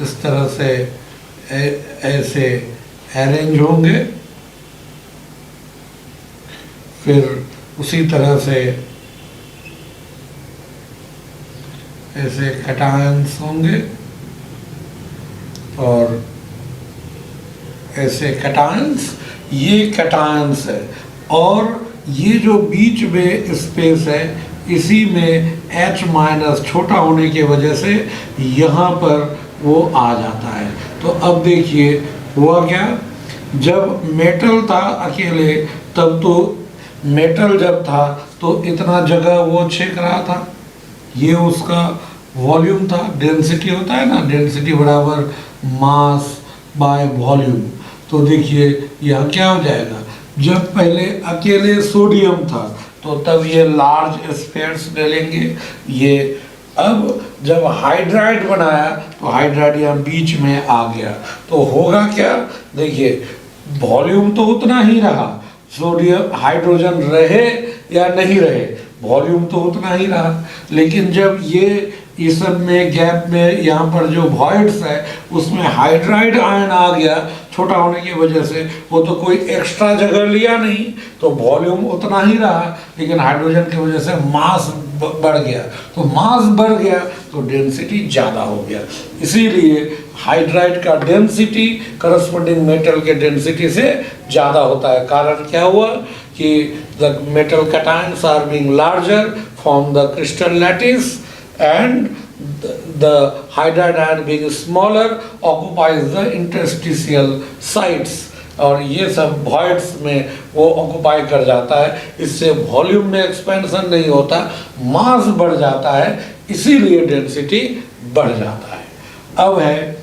इस तरह से ऐसे अरेंज होंगे, फिर उसी तरह से ऐसे कैटायंस होंगे और ऐसे कैटायंस, ये कैटायंस है। और ये जो बीच में स्पेस है, इसी में H- छोटा होने की वजह से यहाँ पर वो आ जाता है। तो अब देखिए हुआ क्या, जब मेटल था अकेले, तब तो मेटल जब था तो इतना जगह वो छेक रहा था, ये उसका वॉल्यूम था। डेंसिटी होता है ना, डेंसिटी बराबर मास बाय वॉल्यूम। तो देखिए यहाँ क्या हो जाएगा, जब पहले अकेले सोडियम था तो तब ये लार्ज स्पेयर्स ले लेंगे ये। अब जब हाइड्राइड बनाया तो हाइड्राइड यहाँ बीच में आ गया, तो होगा क्या, देखिए वॉल्यूम तो उतना ही रहा, सोडियम हाइड्रोजन रहे या नहीं रहे, वॉल्यूम तो उतना ही रहा। लेकिन जब ये इस सब में गैप में यहाँ पर जो वॉइड्स है उसमें हाइड्राइड आयन आ गया, छोटा होने की वजह से वो तो कोई एक्स्ट्रा जगह लिया नहीं, तो वॉल्यूम उतना ही रहा, लेकिन हाइड्रोजन की वजह से मास बढ़ गया। तो मास बढ़ गया तो डेंसिटी ज़्यादा हो गया, इसीलिए हाइड्राइड का डेंसिटी करस्पॉन्डिंग मेटल के डेंसिटी से ज़्यादा होता है। कारण क्या हुआ कि the metal cations are being larger from the crystal lattice and the hydride ion being smaller occupies the interstitial sites, और ये सब voids में वो ऑक्यूपाई कर जाता है, इससे वॉल्यूम में एक्सपेंशन नहीं होता, मास बढ़ जाता है, इसीलिए डेंसिटी बढ़ जाता है। अब है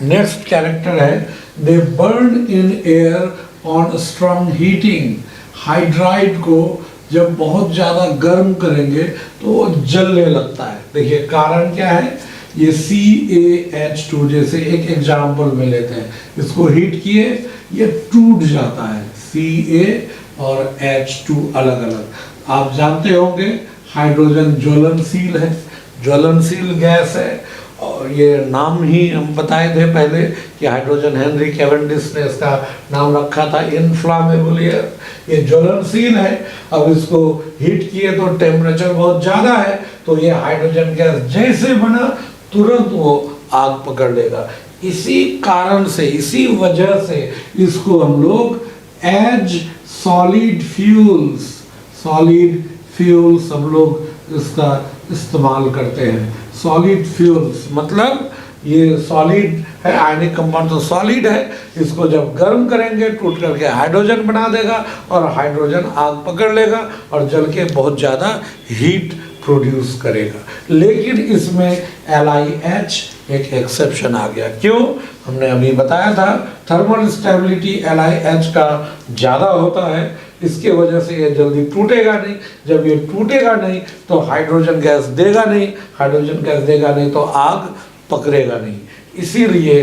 नेक्स्ट कैरेक्टर है, दे burn in air on strong heating. Hydride को जब बहुत ज़्यादा गर्म करेंगे तो वो जलने लगता है। देखिए कारण क्या है, ये CaH2 जैसे एक एग्जाम्पल में लेते हैं, इसको हीट किए ये टूट जाता है, Ca और H2 अलग अलग। आप जानते होंगे हाइड्रोजन ज्वलनशील है, ज्वलनशील गैस है, और ये नाम ही हम बताए थे पहले कि हाइड्रोजन हेनरी कैवेंडिश ने इसका नाम रखा था इनफ्लामेबल एयर। ये ज्वलनशील है, अब इसको हीट किए तो टेम्परेचर बहुत ज़्यादा है, तो ये हाइड्रोजन गैस जैसे बना तुरंत वो आग पकड़ लेगा। इसी कारण से, इसी वजह से इसको हम लोग एज सॉलिड फ्यूल्स हम लोग इसका इस्तेमाल करते हैं। सॉलिड फ्यूल्स मतलब ये सॉलिड है, आयनिक कंपाउंड तो सॉलिड है, इसको जब गर्म करेंगे टूट करके हाइड्रोजन बना देगा और हाइड्रोजन आग पकड़ लेगा और जल के बहुत ज़्यादा हीट प्रोड्यूस करेगा। लेकिन इसमें LiH एक एक्सेप्शन आ गया। क्यों? हमने अभी बताया था थर्मल स्टेबिलिटी LiH का ज़्यादा होता है, इसके वजह से ये जल्दी टूटेगा नहीं। जब ये टूटेगा नहीं तो हाइड्रोजन गैस देगा नहीं, हाइड्रोजन गैस देगा नहीं तो आग पकड़ेगा नहीं। इसीलिए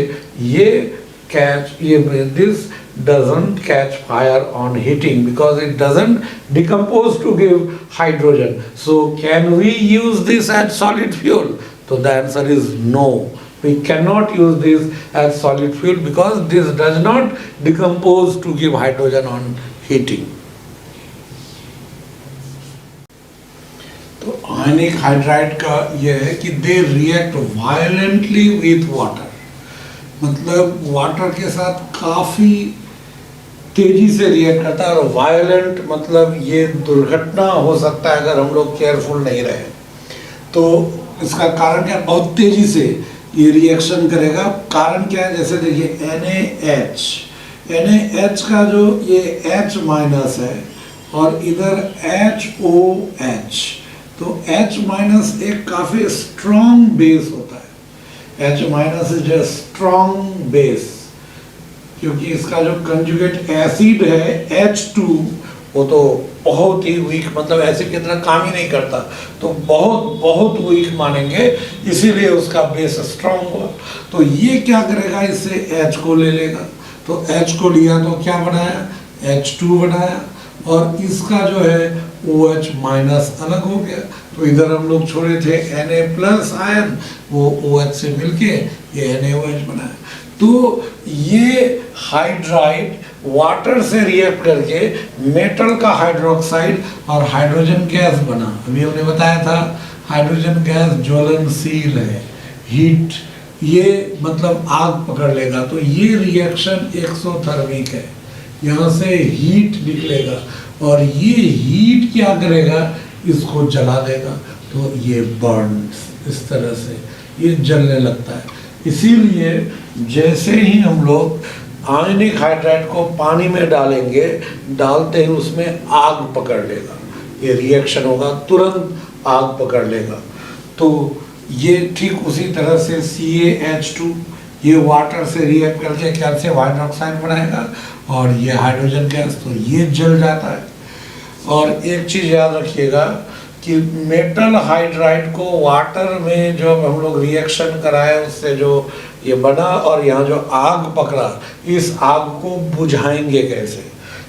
this doesn't catch fire on heating because it doesn't decompose to give hydrogen. So can we use this as solid fuel? So the answer is no. We cannot use this as solid fuel because this does not decompose to give hydrogen on heating. तो आयनिक hydride का यह है कि they react violently with water, मतलब water के साथ काफ़ी तेज़ी से रिएक्ट करता है। और वायलेंट मतलब ये दुर्घटना हो सकता है अगर हम लोग केयरफुल नहीं रहे तो। इसका कारण क्या, बहुत तेज़ी से ये रिएक्शन करेगा। कारण क्या है, जैसे देखिए NaH का जो ये H माइनस है और इधर HOH, तो H माइनस एक काफ़ी स्ट्रॉन्ग बेस होता है। H minus is a strong base, क्योंकि इसका जो कंजुगेट एसिड है H2 वो तो बहुत ही वीक, मतलब एसिड की तरह काम ही नहीं करता, तो बहुत बहुत वीक मानेंगे, इसीलिए उसका बेस स्ट्रॉन्ग हुआ। तो ये क्या करेगा, इससे H को ले लेगा, तो H को लिया तो क्या बनाया, H2 बनाया, और इसका जो है OH माइनस अलग हो गया। तो इधर हम लोग छोड़े थे Na प्लस आयन, वो OH से मिलके ये NaOH बनाया। तो ये हाइड्राइड वाटर से रिएक्ट करके मेटल का हाइड्रोक्साइड और हाइड्रोजन गैस बना। अभी हमने बताया था हाइड्रोजन गैस ज्वलनशील है, हीट, ये मतलब आग पकड़ लेगा। तो ये रिएक्शन एक्सोथर्मिक है, यहाँ से हीट निकलेगा और ये हीट क्या करेगा, इसको जला देगा। तो ये बर्न, इस तरह से ये जलने लगता है। इसीलिए जैसे ही हम लोग आयनिक हाइड्राइड को पानी में डालेंगे, डालते ही उसमें आग पकड़ लेगा, ये रिएक्शन होगा, तुरंत आग पकड़ लेगा। तो ये ठीक उसी तरह से CaH2 ये वाटर से रिएक्ट करके कैल्शियम हाइड्रोक्साइड बनाएगा और ये हाइड्रोजन गैस, तो ये जल जाता है। और एक चीज़ याद रखिएगा कि मेटल हाइड्राइड को वाटर में जो हम लोग रिएक्शन कराए उससे जो ये बना और यहाँ जो आग पकड़ा, इस आग को बुझाएंगे कैसे।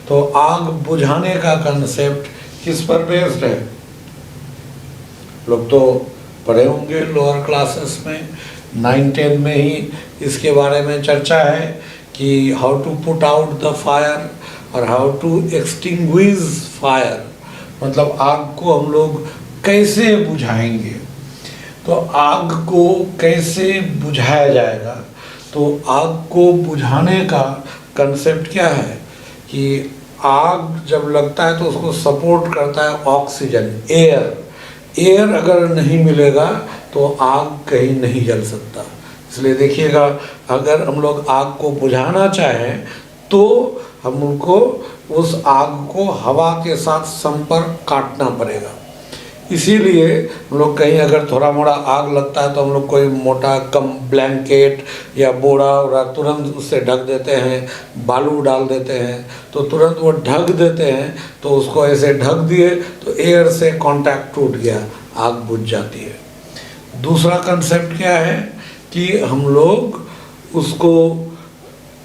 तो आग बुझाने का कंसेप्ट किस पर बेस्ड है, लोग तो पढ़े होंगे लोअर क्लासेस में, 9-10 में ही इसके बारे में चर्चा है कि how to put out the fire और हाउ टू एक्सटिंग्विश फायर, मतलब आग को हम लोग कैसे बुझाएंगे। तो आग को कैसे बुझाया जाएगा, तो आग को बुझाने का कंसेप्ट क्या है कि आग जब लगता है तो उसको सपोर्ट करता है ऑक्सीजन, एयर। एयर अगर नहीं मिलेगा तो आग कहीं नहीं जल सकता। इसलिए देखिएगा, अगर हम लोग आग को बुझाना चाहें तो हमको उस आग को हवा के साथ संपर्क काटना पड़ेगा। इसीलिए हम लोग कहीं अगर थोड़ा मोड़ा आग लगता है तो हम लोग कोई मोटा कम ब्लैंकेट या बोरा वोरा तुरंत उससे ढक देते हैं, बालू डाल देते हैं तो तुरंत वो ढक देते हैं। तो उसको ऐसे ढक दिए तो एयर से कांटेक्ट टूट गया, आग बुझ जाती है। दूसरा कंसेप्ट क्या है कि हम लोग उसको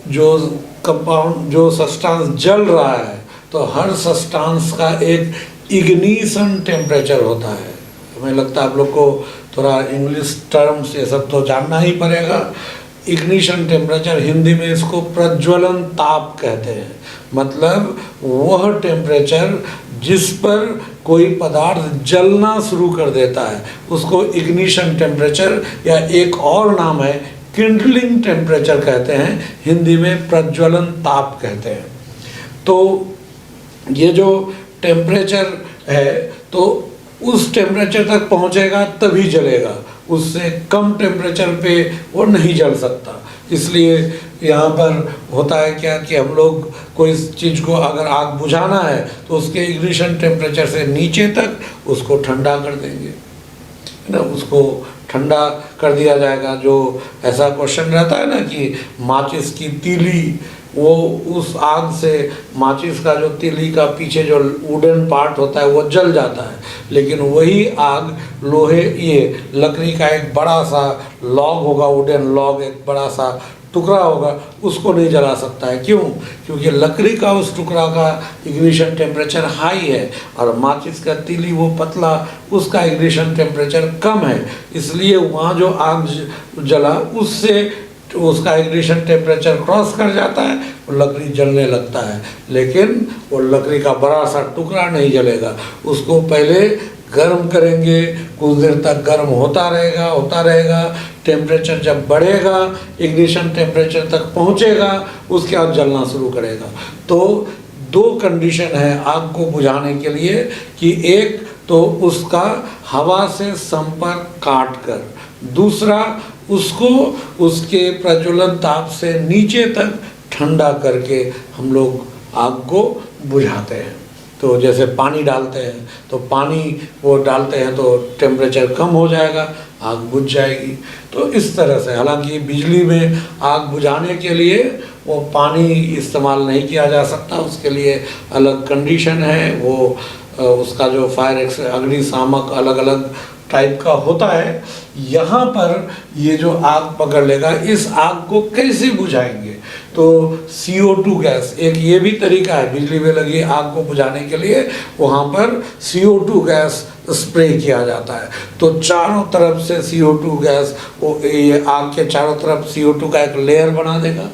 जो कंपाउंड जो सब्सटेंस जल रहा है तो हर सब्सटेंस का एक इग्निशन टेम्परेचर होता है। हमें लगता है आप लोग को थोड़ा इंग्लिश टर्म्स ये सब तो जानना ही पड़ेगा। इग्निशन टेम्परेचर, हिंदी में इसको प्रज्वलन ताप कहते हैं। मतलब वह टेम्परेचर जिस पर कोई पदार्थ जलना शुरू कर देता है उसको इग्निशन टेम्परेचर, या एक और नाम है किंडलिंग टेम्परेचर कहते हैं, हिंदी में प्रज्वलन ताप कहते हैं। तो ये जो टेम्परेचर है तो उस टेम्परेचर तक पहुंचेगा तभी जलेगा, उससे कम टेम्परेचर पे वो नहीं जल सकता। इसलिए यहाँ पर होता है क्या कि हम लोग कोई चीज़ को अगर आग बुझाना है तो उसके इग्निशन टेम्परेचर से नीचे तक उसको ठंडा कर देंगे, है ना, उसको ठंडा कर दिया जाएगा। जो ऐसा क्वेश्चन रहता है ना कि माचिस की तीली, वो उस आग से माचिस का जो तीली का पीछे जो वुडन पार्ट होता है वो जल जाता है, लेकिन वही आग लोहे ये लकड़ी का एक बड़ा सा लॉग होगा, वुडन लॉग, एक बड़ा सा टुकड़ा होगा, उसको नहीं जला सकता है। क्यों? क्योंकि लकड़ी का उस टुकड़ा का इग्निशन टेम्परेचर हाई है और माचिस का तीली वो पतला, उसका इग्निशन टेम्परेचर कम है। इसलिए वहाँ जो आग जला उससे उसका इग्निशन टेम्परेचर क्रॉस कर जाता है, वो लकड़ी जलने लगता है, लेकिन वो लकड़ी का बड़ा सा टुकड़ा नहीं जलेगा। उसको पहले गर्म करेंगे, कुछ देर तक गर्म होता रहेगा। टेम्परेचर जब बढ़ेगा, इग्निशन टेम्परेचर तक पहुंचेगा, उसके बाद जलना शुरू करेगा। तो दो कंडीशन है आग को बुझाने के लिए कि एक तो उसका हवा से संपर्क काट कर, दूसरा उसको उसके प्रज्वलन ताप से नीचे तक ठंडा करके हम लोग आग को बुझाते हैं। तो जैसे पानी डालते हैं तो पानी वो डालते हैं तो टेम्परेचर कम हो जाएगा, आग बुझ जाएगी। तो इस तरह से, हालांकि बिजली में आग बुझाने के लिए वो पानी इस्तेमाल नहीं किया जा सकता, उसके लिए अलग कंडीशन है। वो उसका जो फायर अग्निशामक अलग अलग टाइप का होता है। यहाँ पर ये जो आग पकड़ लेगा, इस आग को कैसे बुझाएंगे? तो CO2 गैस एक ये भी तरीका है बिजली में लगी आग को बुझाने के लिए। वहाँ पर CO2 गैस स्प्रे किया जाता है तो चारों तरफ से CO2 गैस, वो ये आग के चारों तरफ CO2 का एक लेयर बना देगा।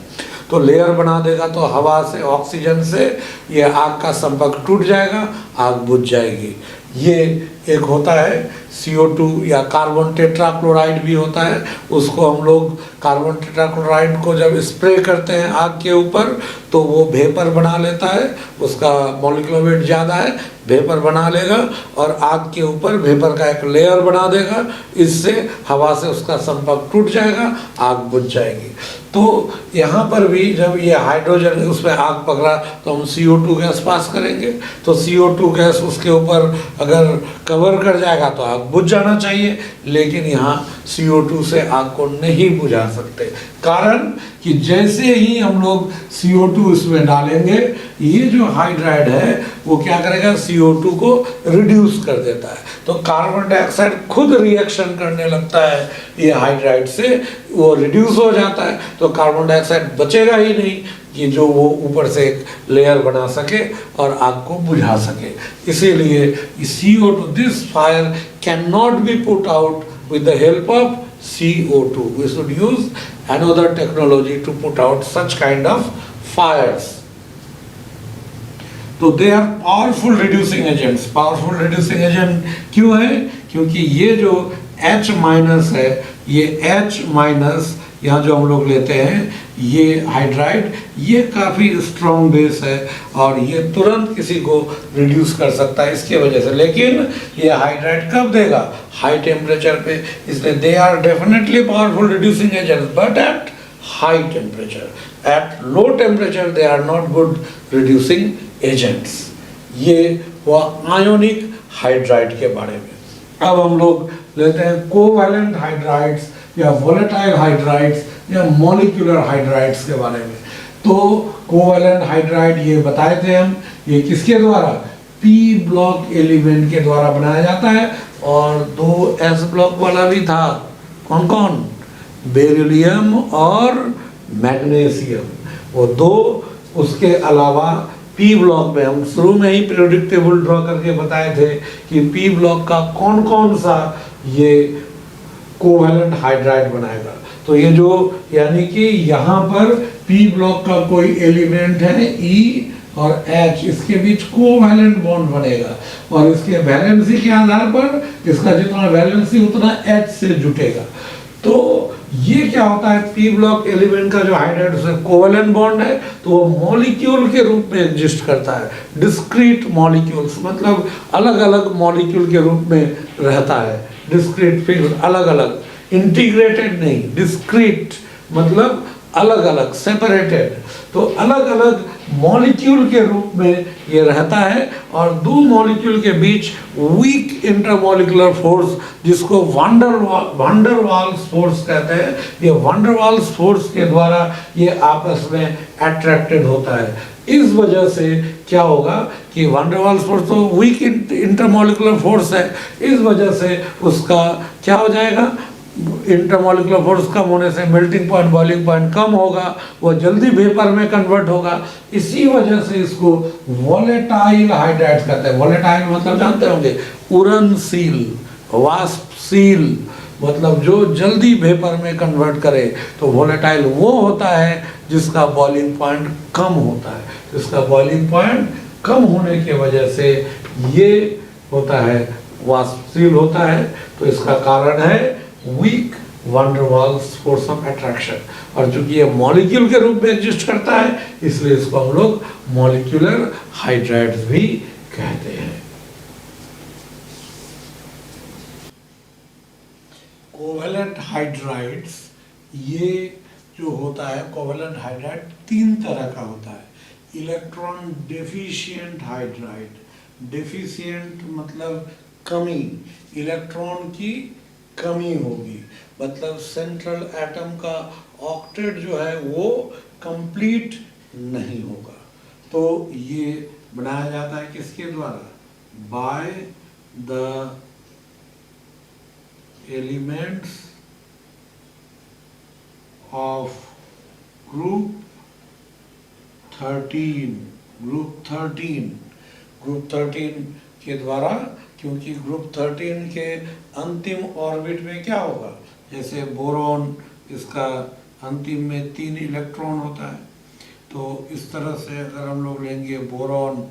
तो लेयर बना देगा तो हवा से, ऑक्सीजन से ये आग का संपर्क टूट जाएगा, आग बुझ जाएगी। ये एक होता है CO2 या कार्बन टेट्राक्लोराइड भी होता है। उसको हम लोग कार्बन टेट्राक्लोराइड को जब स्प्रे करते हैं आग के ऊपर तो वो वेपर बना लेता है, उसका मॉलिक्यूलर वेट ज़्यादा है, वेपर बना लेगा और आग के ऊपर वेपर का एक लेयर बना देगा। इससे हवा से उसका संपर्क टूट जाएगा, आग बुझ जाएगी। तो यहाँ पर भी जब ये हाइड्रोजन उसमें आग पकड़ा तो हम CO2 गैस पास करेंगे, तो CO2 गैस उसके ऊपर अगर कवर कर जाएगा तो आग बुझ जाना चाहिए, लेकिन यहाँ CO2 से आग को नहीं बुझा सकते। कारण कि जैसे ही हम लोग CO2 इसमें डालेंगे, ये जो हाइड्राइड है वो क्या करेगा, CO2 को रिड्यूस कर देता है। तो कार्बन डाइऑक्साइड खुद रिएक्शन करने लगता है ये हाइड्राइड से, वो रिड्यूस हो जाता है। तो कार्बन डाइऑक्साइड बचेगा ही नहीं कि जो वो ऊपर से एक लेयर बना सके और आग को बुझा सके। इसीलिए CO2, this fire can not be put out with the help of CO2. We should use another technology to put out such kind of fires. तो they are powerful reducing agents. Powerful reducing agent क्यों है? क्योंकि ये जो H- है, ये H- यहाँ जो हम लोग लेते हैं ये हाइड्राइड, ये काफ़ी स्ट्रॉन्ग बेस है और ये तुरंत किसी को रिड्यूस कर सकता है इसके वजह से। लेकिन ये हाइड्राइड कब देगा? हाई टेम्परेचर पे। इसलिए they are definitely powerful reducing agents but at high temperature. At low temperature they are not good reducing agents. ये हुआ आयोनिक हाइड्राइड के बारे में। अब हम लोग लेते हैं कोवैलेंट हाइड्राइड्स या वोलेटाइल हाइड्राइड्स या मॉलिक्यूलर हाइड्राइड्स के बारे में। तो कोवैलेंट हाइड्राइड ये बताए थे हम, ये किसके द्वारा? पी ब्लॉक एलिमेंट के द्वारा बनाया जाता है। और 2 एस ब्लॉक वाला भी था, कौन कौन? बेरिलियम और मैग्नीशियम, वो 2। उसके अलावा पी ब्लॉक में हम शुरू में ही पीरियोडिक टेबल ड्रॉ करके बताए थे कि पी ब्लॉक का कौन कौन सा ये कोवैलेंट हाइड्राइड बनाएगा। तो ये जो यानी कि यहाँ पर पी ब्लॉक का कोई एलिमेंट है ई और एच, इसके बीच कोवैलेंट बॉन्ड बनेगा और इसके वैलेंसी के आधार पर इसका जितना वैलेंसी उतना एच से जुटेगा। तो ये क्या होता है? पी ब्लॉक एलिमेंट का जो हाइड्राइड उसमें कोवैलेंट बॉन्ड है तो वो मॉलिक्यूल के रूप में एग्जिस्ट करता है। डिस्क्रीट मॉलिक्यूल्स मतलब अलग अलग मॉलिक्यूल के रूप में रहता है। डिस्क्रीट फिर अलग अलग, इंटीग्रेटेड नहीं, डिस्क्रीट मतलब अलग अलग, सेपरेटेड। तो अलग अलग मॉलिक्यूल के रूप में ये रहता है और 2 मॉलिक्यूल के बीच वीक इंटरमॉलिक्यूलर फोर्स, जिसको वांडरवाल्स फोर्स कहते हैं, ये वांडरवाल्स फोर्स के द्वारा ये आपस में अट्रैक्टेड होता है। इस वजह से क्या होगा कि वांडरवाल्स फोर्स तो वीक इंटरमॉलिक्यूलर फोर्स है, इस वजह से उसका क्या हो जाएगा? इंटरमॉलिक्यूलर फोर्स कम होने से मेल्टिंग पॉइंट, बॉइलिंग पॉइंट कम होगा, वो जल्दी वेपर में कन्वर्ट होगा। इसी वजह से इसको वोलेटाइल हाइड्राइड्स कहते हैं। वोलेटाइल मतलब जानते होंगे, उड़नशील, वाष्पशील, मतलब जो जल्दी वेपर में कन्वर्ट करे। तो वोलेटाइल वो होता है जिसका बॉइलिंग पॉइंट कम होता है। तो इसका बॉइलिंग पॉइंट कम होने की वजह से ये होता है, वाष्पशील होता है। तो इसका कारण है वीक वांडरवाल्स फोर्स ऑफ अट्रैक्शन। और चूंकि ये मॉलिक्यूल के रूप में एग्जिस्ट करता है इसलिए इसको हम लोग मॉलिक्यूलर हाइड्राइड्स भी कहते हैं। कोवैलेंट हाइड्राइड्स ये जो होता है, कोवैलेंट हाइड्राइड 3 तरह का होता है। Electron deficient hydride. डेफिशिएंट मतलब कमी, इलेक्ट्रॉन की कमी होगी, मतलब सेंट्रल एटम का ऑक्टेट जो है वो कंप्लीट नहीं होगा। तो ये बनाया जाता है किसके द्वारा? By the elements of group 13। Group 13 के द्वारा, क्योंकि ग्रुप 13 के अंतिम ऑर्बिट में क्या होगा? जैसे बोरॉन, इसका अंतिम में 3 इलेक्ट्रॉन होता है। तो इस तरह से अगर हम लोग लेंगे बोरॉन,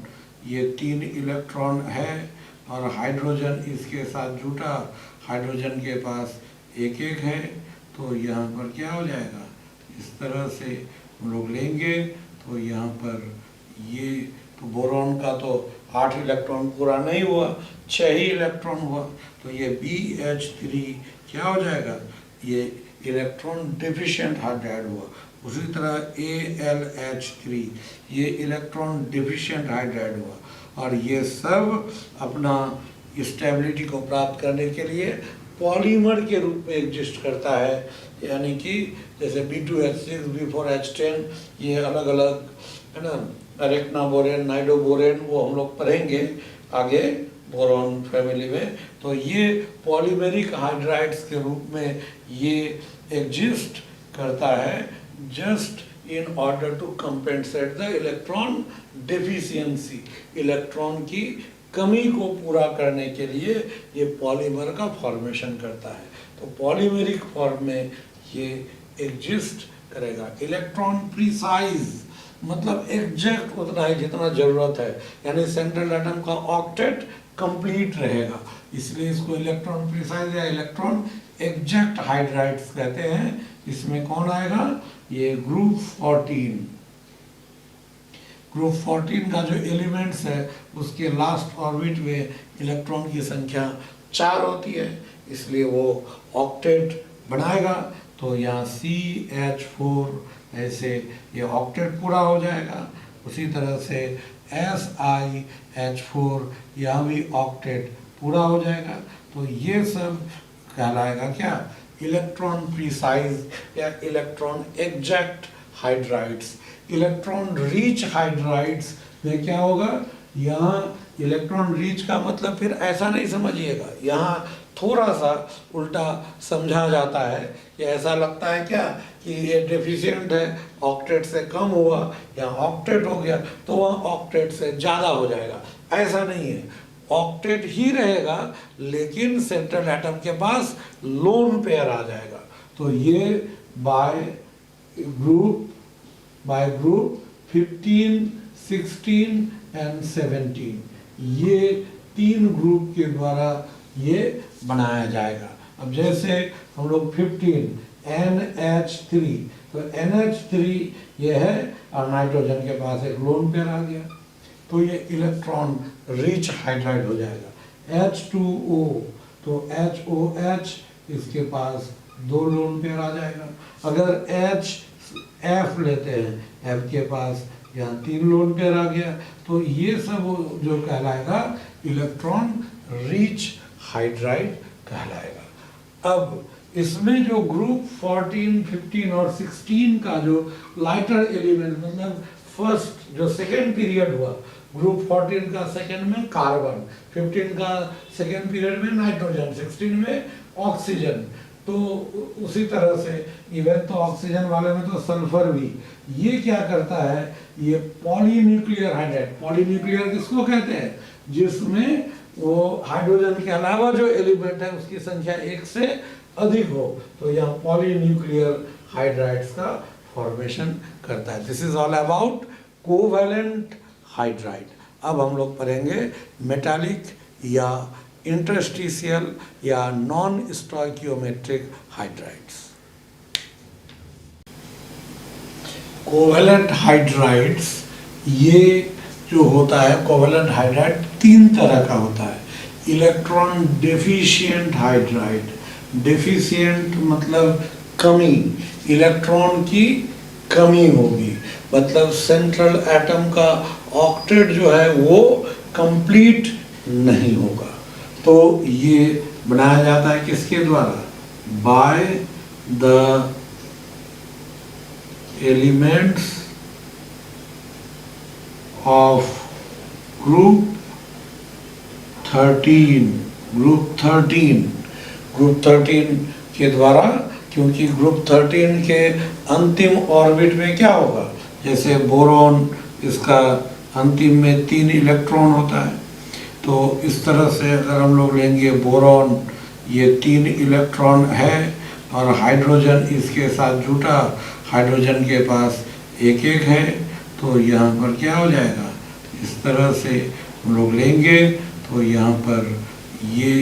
ये 3 इलेक्ट्रॉन है और हाइड्रोजन इसके साथ जुटा, हाइड्रोजन के पास 1 है। तो यहाँ पर क्या हो जाएगा? इस तरह से हम लोग लेंगे तो यहाँ पर ये, तो बोरॉन का तो 8 इलेक्ट्रॉन पूरा नहीं हुआ, 6 ही इलेक्ट्रॉन हुआ। तो ये BH3 क्या हो जाएगा? ये इलेक्ट्रॉन डेफिशिएंट हाइड्राइड हुआ। उसी तरह ALH3 ये इलेक्ट्रॉन डेफिशिएंट हाइड्राइड हुआ। और ये सब अपना स्टेबिलिटी को प्राप्त करने के लिए पॉलीमर के रूप में एग्जिस्ट करता है। यानी कि जैसे B2H6, B4H10, ये अलग अलग है ना, अरेक्नाबोरेन, नाइडोबोरेन, वो हम लोग पढ़ेंगे आगे बोरॉन फैमिली में। तो ये पॉलीमेरिक हाइड्राइड्स के रूप में ये एग्जिस्ट करता है just in order to compensate the electron deficiency. Electron की कमी को पूरा करने के लिए ये पॉलीमर का फॉर्मेशन करता है। तो पॉलीमेरिक फॉर्म में ये एग्जिस्ट करेगा। इलेक्ट्रॉन प्रीसाइज मतलब एग्जैक्ट उतना ही जितना जरूरत है, यानी सेंट्रल एटम का ऑक्टेट कंप्लीट रहेगा, इसलिए इसको इलेक्ट्रॉन प्रीसाइज या इलेक्ट्रॉन एग्जैक्ट हाइड्राइड्स कहते हैं। इसमें कौन आएगा, ये ग्रुप 14। ग्रुप 14 का जो एलिमेंट्स है उसके लास्ट ऑर्बिट में इलेक्ट्रॉन की संख्या 4 होती है, इसलिए वो ऑक्टेट बनाएगा। तो यहाँ CH4 ऐसे ये ऑक्टेट पूरा हो जाएगा। उसी तरह से SiH4 यह भी ऑक्टेट पूरा हो जाएगा। तो ये सब कहलाएगा क्या, इलेक्ट्रॉन प्रिसाइज या electron exact hydrides. Electron rich hydrides में क्या होगा, यहाँ इलेक्ट्रॉन रिच का मतलब फिर ऐसा नहीं समझिएगा, यहाँ थोड़ा सा उल्टा समझा जाता है। ये ऐसा लगता है क्या कि ये डेफिशिएंट है, ऑक्टेट से कम हुआ या ऑक्टेट हो गया तो वह ऑक्टेट से ज़्यादा हो जाएगा, ऐसा नहीं है। ऑक्टेट ही रहेगा लेकिन सेंट्रल एटम के पास लोन पेयर आ जाएगा। तो ये बाय ग्रुप 15, 16 एंड 17 ये 3 ग्रुप के द्वारा ये बनाया जाएगा। अब जैसे हम लोग 15 NH3, तो NH3 ये है और नाइट्रोजन के पास एक लोन पेयर आ गया तो ये इलेक्ट्रॉन रिच हाइड्राइड हो जाएगा। H2O, तो HOH इसके पास 2 लोन पेयर आ जाएगा। अगर HF लेते हैं, F के पास यहाँ 3 लोन पेयर आ गया। तो ये सब जो कहलाएगा इलेक्ट्रॉन रिच हाइड्राइड कहलाएगा। अब इसमें जो ग्रुप 14, 15 और 16 का जो लाइटर एलिमेंट मतलब फर्स्ट जो सेकेंड पीरियड हुआ, ग्रुप 14 का सेकेंड में कार्बन, 15 का सेकेंड पीरियड में नाइट्रोजन, 16 में ऑक्सीजन। तो उसी तरह से इवन तो ऑक्सीजन वाले में तो सल्फर भी, ये क्या करता है, ये पॉलीन्यूक्लियर हाइड्राइड। पॉलीन्यूक्लियर किसको कहते हैं, जिसमें वो हाइड्रोजन के अलावा जो एलिमेंट है उसकी संख्या 1 से अधिक हो, तो यहाँ पॉलीन्यूक्लियर हाइड्राइड्स का फॉर्मेशन करता है। This is all about covalent hydride. अब हम लोग पढ़ेंगे मेटालिक या इंटरस्टिशियल या non stoichiometric hydrides. Covalent hydrides ये जो होता है, कोवैलेंट हाइड्राइड 3 तरह का होता है। इलेक्ट्रॉन डेफिशिएंट हाइड्राइड, डेफिशिएंट मतलब कमी, इलेक्ट्रॉन की कमी होगी, मतलब सेंट्रल एटम का ऑक्टेट जो है वो कंप्लीट नहीं होगा। तो ये बनाया जाता है किसके द्वारा, by the elements of group 13, group 13 के द्वारा, क्योंकि ग्रुप 13 के अंतिम ऑर्बिट में क्या होगा, जैसे बोरॉन इसका अंतिम में 3 इलेक्ट्रॉन होता है, तो इस तरह से अगर हम लोग लेंगे बोरॉन ये 3 इलेक्ट्रॉन है और हाइड्रोजन इसके साथ जुटा, हाइड्रोजन के पास 1 है, तो यहाँ पर क्या हो जाएगा, इस तरह से हम लोग लेंगे तो यहाँ पर ये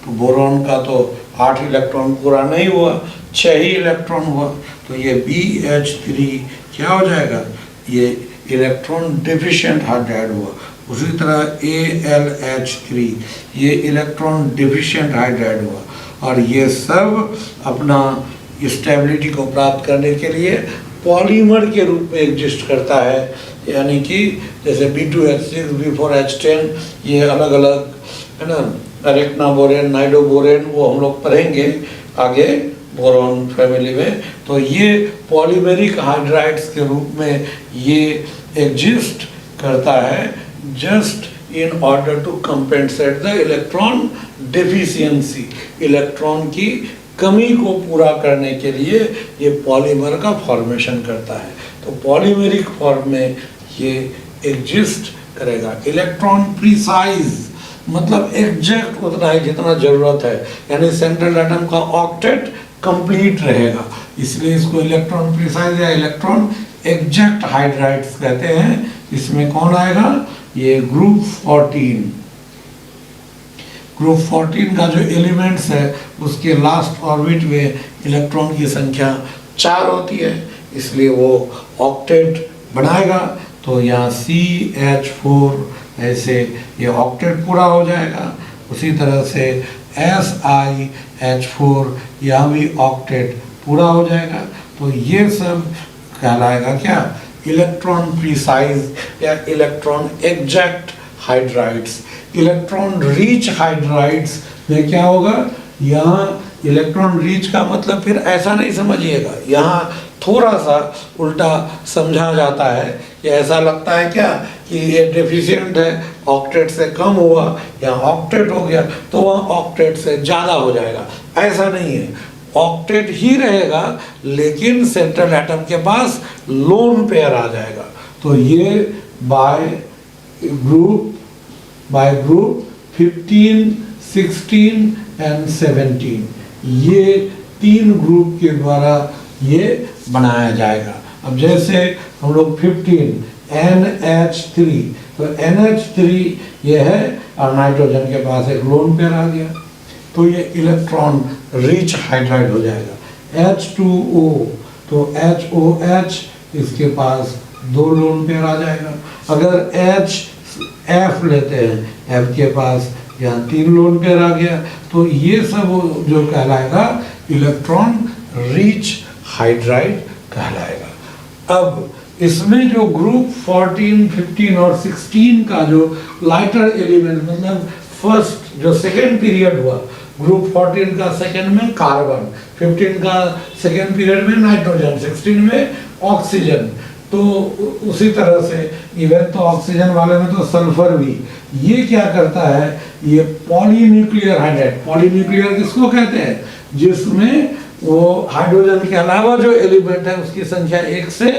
तो बोरॉन का तो 8 इलेक्ट्रॉन पूरा नहीं हुआ, 6 ही इलेक्ट्रॉन हुआ, तो ये BH3 क्या हो जाएगा, ये इलेक्ट्रॉन डेफिशिएंट हाइड्राइड हुआ। उसी तरह ALH3 ये इलेक्ट्रॉन डेफिशिएंट हाइड्राइड हुआ। और ये सब अपना स्टेबिलिटी को प्राप्त करने के लिए पॉलीमर के रूप में एग्जिस्ट करता है, यानी कि जैसे B2H6, B4H10 ये अलग अलग है ना, अरेक्नाबोरेन, नाइडोबोरेन, वो हम लोग पढ़ेंगे आगे बोरॉन फैमिली में। तो ये पॉलीमेरिक हाइड्राइड्स के रूप में ये एग्जिस्ट करता है just in order to compensate the electron deficiency, electron की कमी को पूरा करने के लिए ये पॉलीमर का फॉर्मेशन करता है। तो पॉलीमेरिक फॉर्म में ये एग्जिस्ट करेगा। इलेक्ट्रॉन प्रिसाइज मतलब एग्जैक्ट उतना ही जितना जरूरत है, यानी सेंट्रल एटम का ऑक्टेट कंप्लीट रहेगा, इसलिए इसको इलेक्ट्रॉन प्रिसाइज या इलेक्ट्रॉन एग्जैक्ट हाइड्राइड्स कहते हैं। इसमें कौन आएगा, ये ग्रुप 14। ग्रुप 14 का जो एलिमेंट्स है उसके लास्ट ऑर्बिट में इलेक्ट्रॉन की संख्या 4 होती है, इसलिए वो ऑक्टेट बनाएगा। तो यहाँ CH4 ऐसे ये ऑक्टेट पूरा हो जाएगा। उसी तरह से SiH4 यहाँ भी ऑक्टेट पूरा हो जाएगा। तो ये सब कहलाएगा क्या, इलेक्ट्रॉन प्रिसाइज या electron exact hydrides. Electron rich hydrides में क्या होगा, यहाँ इलेक्ट्रॉन रिच का मतलब फिर ऐसा नहीं समझिएगा, यहाँ थोड़ा सा उल्टा समझा जाता है कि ऐसा लगता है क्या कि ये डेफिशिएंट है, ऑक्टेट से कम हुआ या ऑक्टेट हो गया तो वह ऑक्टेट से ज़्यादा हो जाएगा। ऐसा नहीं है, ऑक्टेट ही रहेगा लेकिन सेंट्रल एटम के पास लोन पेयर आ जाएगा। तो ये बाय ग्रुप 15, 16 एंड 17 ये 3 ग्रुप के द्वारा ये बनाया जाएगा। अब जैसे हम लोग 15 NH3, तो NH3 ये है और नाइट्रोजन के पास एक लोन पेयर आ गया तो ये इलेक्ट्रॉन रिच हाइड्राइड हो जाएगा। H2O, तो HOH इसके पास 2 लोन पेयर आ जाएगा। अगर HF लेते हैं, F के पास यहाँ 3 लोन पेयर आ गया। तो ये सब जो कहलाएगा इलेक्ट्रॉन रिच हाइड्राइड कहलाएगा। अब इसमें जो ग्रुप 14, 15 और 16 का जो लाइटर एलिमेंट, मतलब फर्स्ट जो सेकेंड पीरियड हुआ, ग्रुप 14 का सेकेंड में कार्बन, 15 का सेकेंड पीरियड में नाइट्रोजन, 16 में ऑक्सीजन। तो उसी तरह से इवन तो ऑक्सीजन वाले में तो सल्फर भी, ये क्या करता है, ये पॉलीन्यूक्लियर हाइड्राइड। पॉलीन्यूक्लियर किसको कहते हैं, जिसमें वो हाइड्रोजन के अलावा जो एलिमेंट है उसकी संख्या 1 से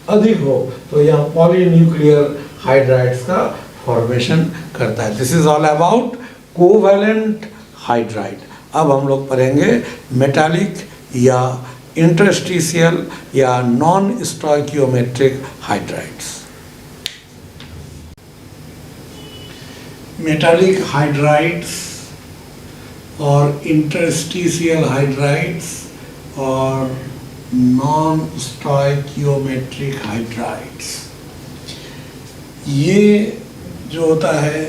अधिक हो, तो यहाँ पॉलीन्यूक्लियर हाइड्राइड्स का फॉर्मेशन करता है। This is all about covalent hydride. अब हम लोग पढ़ेंगे मेटालिक या इंटरस्टिशियल या non stoichiometric hydrides. Metallic hydrides और इंटरस्टिशियल हाइड्राइड्स और नॉन स्टोइकियोमेट्रिक हाइड्राइड्स, ये जो होता है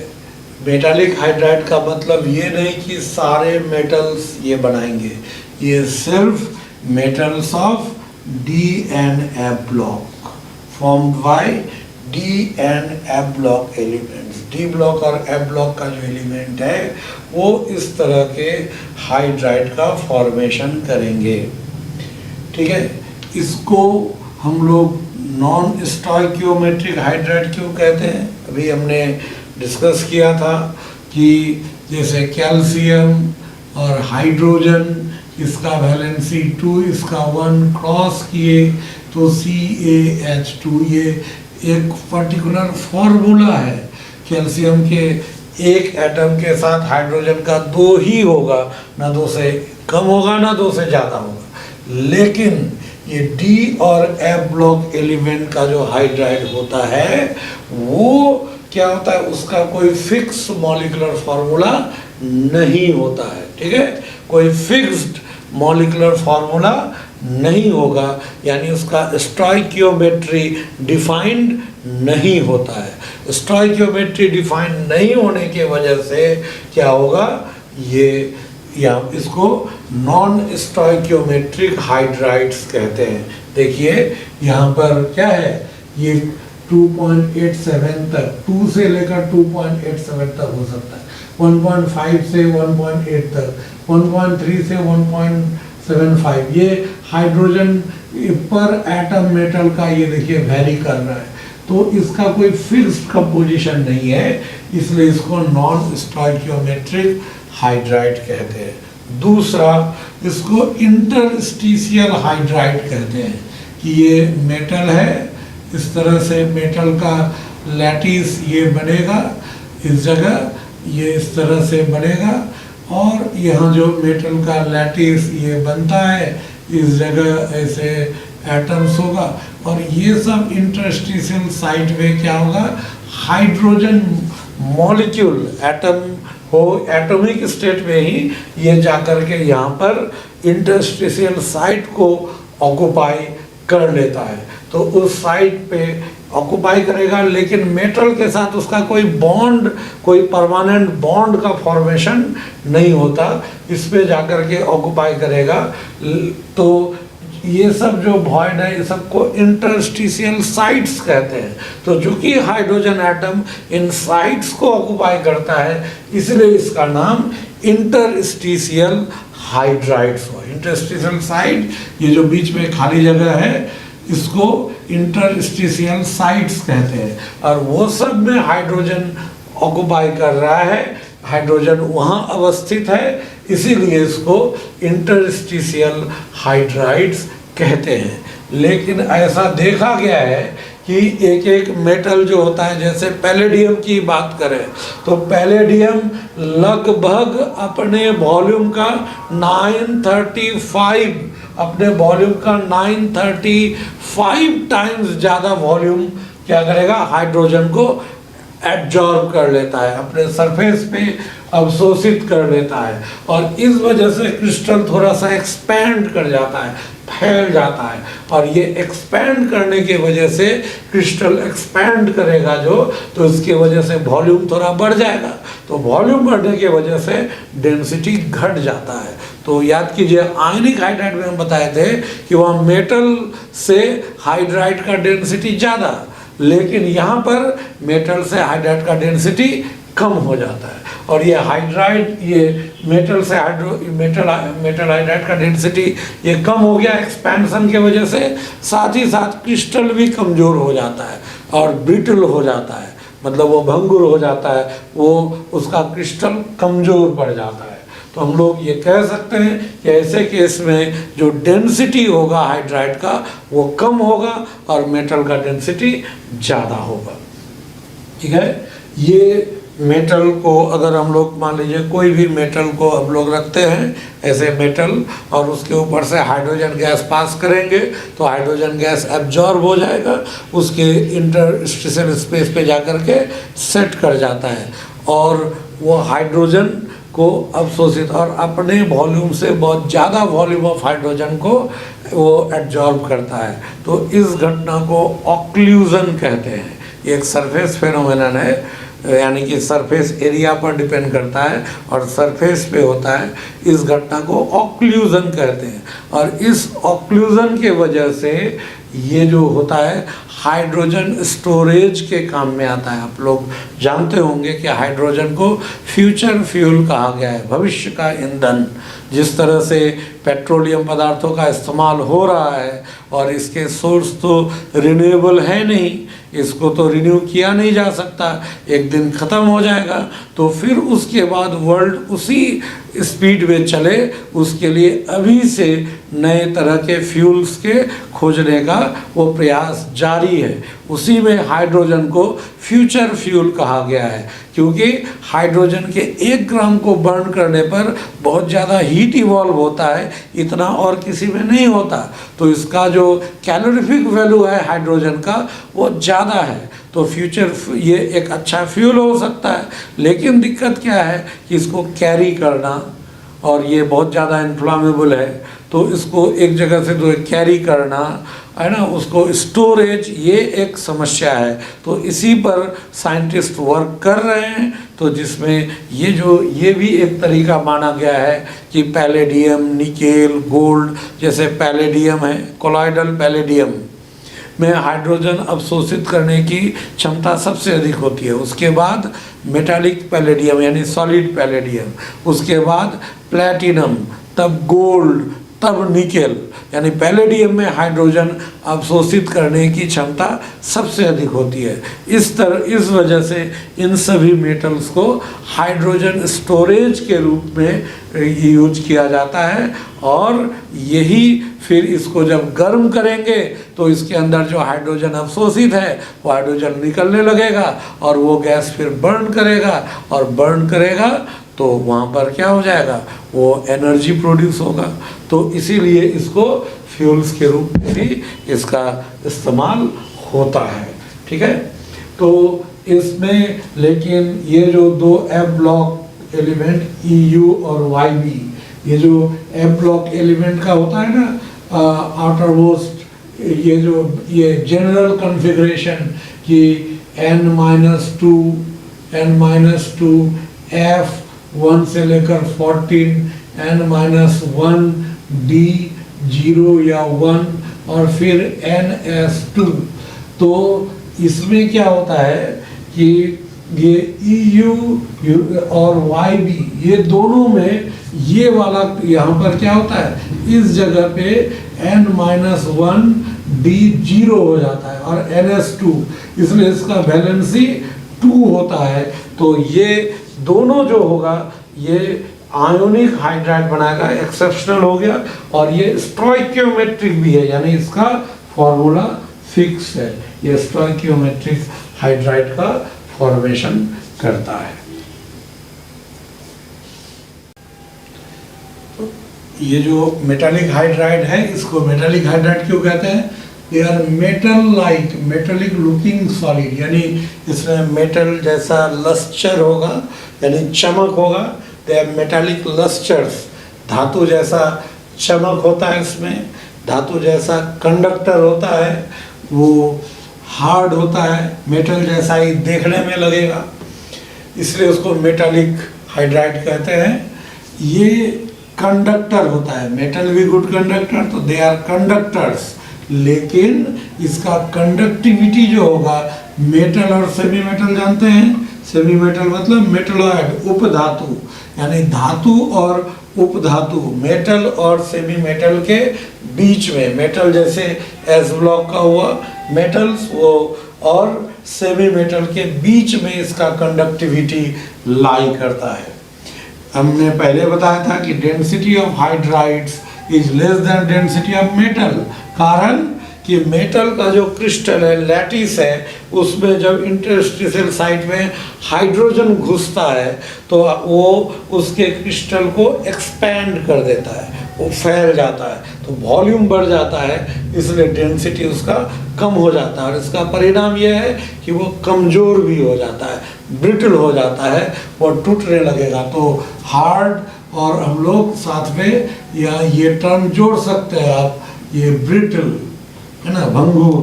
मेटालिक हाइड्राइड का मतलब ये नहीं कि सारे मेटल्स ये बनाएंगे, ये सिर्फ metals of D and F block formed by D and F block elements। D block और F block का जो एलिमेंट है वो इस तरह के हाइड्राइड का फॉर्मेशन करेंगे। ठीक है, इसको हम लोग नॉन स्टोइकियोमेट्रिक हाइड्राइड क्यों कहते हैं, अभी हमने डिस्कस किया था कि जैसे कैल्शियम और हाइड्रोजन, इसका वैलेंसी 2, इसका 1 क्रॉस किए तो CaH2, ये एक पर्टिकुलर फॉर्मूला है। कैल्शियम के एक एटम के साथ हाइड्रोजन का 2 ही होगा, ना 2 से कम होगा ना 2 से ज़्यादा होगा। लेकिन ये D और F ब्लॉक एलिमेंट का जो हाइड्राइड होता है वो क्या होता है, उसका कोई फिक्स मॉलिक्यूलर फॉर्मूला नहीं होता है। ठीक है, कोई फिक्स्ड मॉलिक्यूलर फॉर्मूला नहीं होगा, यानी उसका स्टोइकियोमेट्री डिफाइंड नहीं होता है। स्टोइकियोमेट्री डिफाइंड नहीं होने के वजह से क्या होगा, ये या इसको नॉन स्टोइकियोमेट्रिक हाइड्राइड्स कहते हैं। देखिए यहाँ पर क्या है, ये 2.87 तक, 2 से लेकर 2.87 तक हो सकता है, 1.5 से 1.8 तक, 1.3 से 1.75, ये हाइड्रोजन पर एटम मेटल का ये देखिए वैरी कर रहा है। तो इसका कोई फिक्स्ड कंपोजिशन नहीं है, इसलिए इसको नॉन स्टोइकियोमेट्रिक हाइड्राइड कहते हैं। दूसरा, इसको इंटरस्टिशियल हाइड्राइड कहते हैं कि ये मेटल है, इस तरह से मेटल का लैटिस ये बनेगा, इस जगह ये इस तरह से बनेगा और यहाँ जो मेटल का लैटिस ये बनता है इस जगह ऐसे एटम्स होगा और ये सब इंटरस्टिशियल साइट में क्या होगा, हाइड्रोजन मॉलिक्यूल एटम हो, एटॉमिक स्टेट में ही ये जाकर के यहाँ पर इंटरस्टिशियल साइट को ऑक्युपाई कर लेता है, तो उस साइट पे ऑक्युपाई करेगा, लेकिन मेटल के साथ उसका कोई बॉन्ड, कोई परमानेंट बॉन्ड का फॉर्मेशन नहीं होता, इस पे जाकर के ऑक्युपाई करेगा। तो ये सब जो वॉइड है, ये सबको इंटरस्टिशियल साइट्स कहते हैं। तो चूंकि हाइड्रोजन एटम इन साइट्स को ऑक्युपाई करता है, इसलिए इसका नाम इंटरस्टिशियल हाइड्राइड्स हुआ। इंटरस्टिशियल साइट, ये जो बीच में खाली जगह है, इसको इंटरस्टिशियल साइट्स कहते हैं। और वो सब में हाइड्रोजन ऑक्युपाई कर रहा है, हाइड्रोजन वहाँ अवस्थित है, इसीलिए इसको इंटरस्टिशियल हाइड्राइड्स कहते हैं। लेकिन ऐसा देखा गया है कि एक एक मेटल जो होता है, जैसे पैलेडियम की बात करें तो पैलेडियम लगभग अपने वॉल्यूम का 935 टाइम्स ज़्यादा वॉल्यूम क्या करेगा, हाइड्रोजन को एब्जॉर्ब कर लेता है, अपने सरफेस पे अवशोषित कर लेता है। और इस वजह से क्रिस्टल थोड़ा सा एक्सपैंड कर जाता है, फैल जाता है। और ये एक्सपैंड करने की वजह से, क्रिस्टल एक्सपैंड करेगा जो, तो इसके वजह से वॉल्यूम थोड़ा बढ़ जाएगा। तो वॉल्यूम बढ़ने की वजह से डेंसिटी घट जाता है। तो याद कीजिए, आयनिक हाइड्राइड में हम बताए थे कि वहाँ मेटल से हाइड्राइड का डेंसिटी ज़्यादा, लेकिन यहाँ पर मेटल से हाइड्राइड का डेंसिटी कम हो जाता है। और ये हाइड्राइड, ये मेटल से मेटल हाइड्राइड का डेंसिटी ये कम हो गया एक्सपेंशन के वजह से, साथ ही साथ क्रिस्टल भी कमज़ोर हो जाता है और ब्रिटल हो जाता है, मतलब वो भंगुर हो जाता है, वो उसका क्रिस्टल कमज़ोर पड़ जाता है। तो हम लोग ये कह सकते हैं कि ऐसे केस में जो डेंसिटी होगा हाइड्राइड का वो कम होगा और मेटल का डेंसिटी ज़्यादा होगा। ठीक है, ये मेटल को अगर हम लोग मान लीजिए कोई भी मेटल को हम लोग रखते हैं ऐसे मेटल, और उसके ऊपर से हाइड्रोजन गैस पास करेंगे तो हाइड्रोजन गैस एब्जॉर्ब हो जाएगा, उसके इंटरस्टिशियल स्पेस पे जाकर के सेट कर जाता है और वो हाइड्रोजन को अवशोषित और अपने वॉल्यूम से बहुत ज़्यादा वॉल्यूम ऑफ हाइड्रोजन को वो एब्जॉर्ब करता है। तो इस घटना को ऑक्लूजन कहते हैं। ये एक सरफेस फेनोमेनन है, यानी कि सरफेस एरिया पर डिपेंड करता है और सरफेस पे होता है। इस घटना को ऑक्लूजन कहते हैं। और इस ऑक्लूजन के वजह से ये जो होता है हाइड्रोजन स्टोरेज के काम में आता है। आप लोग जानते होंगे कि हाइड्रोजन को फ्यूचर फ्यूल कहा गया है, भविष्य का ईंधन। जिस तरह से पेट्रोलियम पदार्थों का इस्तेमाल हो रहा है और इसके सोर्स तो रिन्यूएबल है नहीं, इसको तो रिन्यू किया नहीं जा सकता, एक दिन ख़त्म हो जाएगा, तो फिर उसके बाद वर्ल्ड उसी स्पीड में चले, उसके लिए अभी से नए तरह के फ्यूल्स के खोजने का वो प्रयास जारी है। उसी में हाइड्रोजन को फ्यूचर फ्यूल कहा गया है, क्योंकि हाइड्रोजन के 1 ग्राम को बर्न करने पर बहुत ज़्यादा हीट इवॉल्व होता है, इतना और किसी में नहीं होता। तो इसका जो कैलोरीफिक वैल्यू है हाइड्रोजन का वो ज़्यादा है, तो फ्यूचर ये एक अच्छा फ्यूल हो सकता है। लेकिन दिक्कत क्या है कि इसको कैरी करना, और ये बहुत ज़्यादा इन्फ्लामेबल है, तो इसको एक जगह से दूसरे कैरी करना है ना, उसको स्टोरेज, ये एक समस्या है। तो इसी पर साइंटिस्ट वर्क कर रहे हैं। तो जिसमें ये भी एक तरीका माना गया है कि पैलेडियम, निकेल, गोल्ड, जैसे पैलेडियम है, कोलॉइडल पैलेडियम में हाइड्रोजन अवशोषित करने की क्षमता सबसे अधिक होती है। उसके बाद मेटालिक पैलेडियम यानी सॉलिड पैलेडियम, उसके बाद प्लैटिनम, तब गोल्ड, तब निकेल, यानी पैलेडियम में हाइड्रोजन अवशोषित करने की क्षमता सबसे अधिक होती है। इस वजह से इन सभी मेटल्स को हाइड्रोजन स्टोरेज के रूप में यूज किया जाता है। और यही फिर इसको जब गर्म करेंगे तो इसके अंदर जो हाइड्रोजन अवशोषित है वो हाइड्रोजन निकलने लगेगा और वो गैस फिर बर्न करेगा, और बर्न करेगा तो वहाँ पर क्या हो जाएगा, वो एनर्जी प्रोड्यूस होगा। तो इसीलिए इसको फ्यूल्स के रूप में भी इसका इस्तेमाल होता है। ठीक है, तो इसमें लेकिन ये जो 2 एफ ब्लॉक एलिमेंट EU और YB, ये जो एफ ब्लॉक एलिमेंट का होता है ना, आउटर मोस्ट ये जो ये जनरल कॉन्फ़िगरेशन कि n-2 f 1 से लेकर 14 n-1 d 0 या 1 और फिर ns2। तो इसमें क्या होता है कि ये EU और YB ये दोनों में ये वाला यहाँ पर क्या होता है, इस जगह पे n-1 d0 हो जाता है और ns2, इसलिए इसका वैलेंसी 2 होता है। तो ये दोनों जो होगा ये आयोनिक हाइड्राइड बनाएगा, एक्सेप्शनल हो गया। और ये स्टोइकियोमेट्रिक भी है, यानी इसका फॉर्मूला फिक्स है, ये स्टोइकियोमेट्रिक हाइड्राइड का फॉर्मेशन करता है। ये जो मेटालिक हाइड्राइड है, इसको मेटालिक हाइड्राइड क्यों कहते हैं? They are metal like, metallic looking solid, यानी इसमें मेटल जैसा लस्टर होगा, यानी चमक होगा। दे आर मेटालिक लस्टर्स, धातु जैसा चमक होता है इसमें, धातु जैसा कंडक्टर होता है, वो हार्ड होता है, मेटल जैसा ही देखने में लगेगा, इसलिए उसको मेटालिक हाइड्राइड कहते हैं। ये कंडक्टर होता है, मेटल भी गुड कंडक्टर, तो दे आर कंडक्टर्स। लेकिन इसका कंडक्टिविटी जो होगा, मेटल और सेमी मेटल जानते हैं, सेमी मेटल मतलब मेटलॉइड, उपधातु, यानी धातु और उपधातु, मेटल और सेमी मेटल के बीच में, मेटल जैसे एस ब्लॉक का हुआ मेटल्स वो, और सेमी मेटल के बीच में इसका कंडक्टिविटी लाई करता है। हमने पहले बताया था कि density of hydrides is less than density of metal, कारण कि मेटल का जो क्रिस्टल है, लैटिस है, उसमें जब इंटरस्टिशियल साइट में हाइड्रोजन घुसता है तो वो उसके क्रिस्टल को एक्सपैंड कर देता है, वो फैल जाता है, तो वॉल्यूम बढ़ जाता है, इसलिए डेंसिटी उसका कम हो जाता है। और इसका परिणाम यह है कि वो कमज़ोर भी हो जाता है, ब्रिटल हो जाता है, वो टूटने लगेगा। तो हार्ड, और हम लोग साथ में या ये टर्म जोड़ सकते हैं आप, ये ब्रिटल है ना, भंगुर,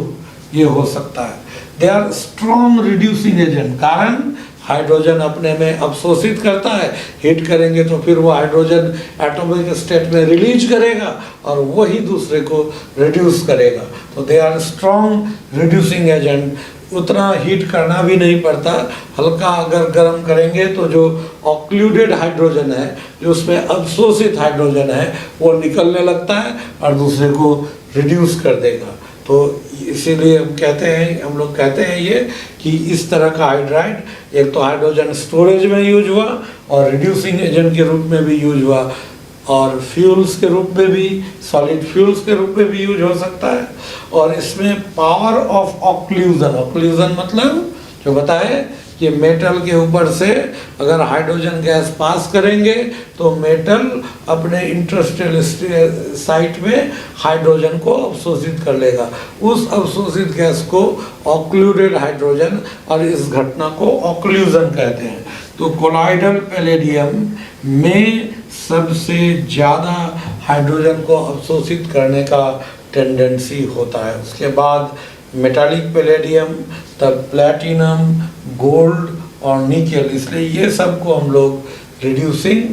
ये हो सकता है। They are strong reducing agent, कारण हाइड्रोजन अपने में अवशोषित करता है, हीट करेंगे तो फिर वो हाइड्रोजन एटॉमिक स्टेट में रिलीज करेगा और वही दूसरे को रिड्यूस करेगा। तो they are strong reducing agent, उतना हीट करना भी नहीं पड़ता, हल्का अगर गर्म करेंगे तो जो ऑक्लूडेड हाइड्रोजन है, जो उसमें अवशोषित हाइड्रोजन है, वो निकलने लगता है और दूसरे को रिड्यूस कर देगा। तो इसीलिए हम कहते हैं, हम लोग कहते हैं ये कि इस तरह का हाइड्राइड एक तो हाइड्रोजन स्टोरेज में यूज हुआ और रिड्यूसिंग एजेंट के रूप में भी यूज हुआ, और फ्यूल्स के रूप में भी, सॉलिड फ्यूल्स के रूप में भी यूज हो सकता है। और इसमें पावर ऑफ ऑक्लूजन, ऑक्लूजन मतलब जो बताए कि मेटल के ऊपर से अगर हाइड्रोजन गैस पास करेंगे तो मेटल अपने इंटरस्टेलर साइट में हाइड्रोजन को अवशोषित कर लेगा, उस अवशोषित गैस को ऑक्लूडेड हाइड्रोजन, और इस घटना को ऑक्लूजन कहते हैं। तो कोलाइडल पैलेडियम में सबसे ज़्यादा हाइड्रोजन को अवशोषित करने का टेंडेंसी होता है। उसके बाद मेटालिक पैलेडियम, तब प्लैटिनम, गोल्ड और निकेल, इसलिए ये सब को हम लोग रिड्यूसिंग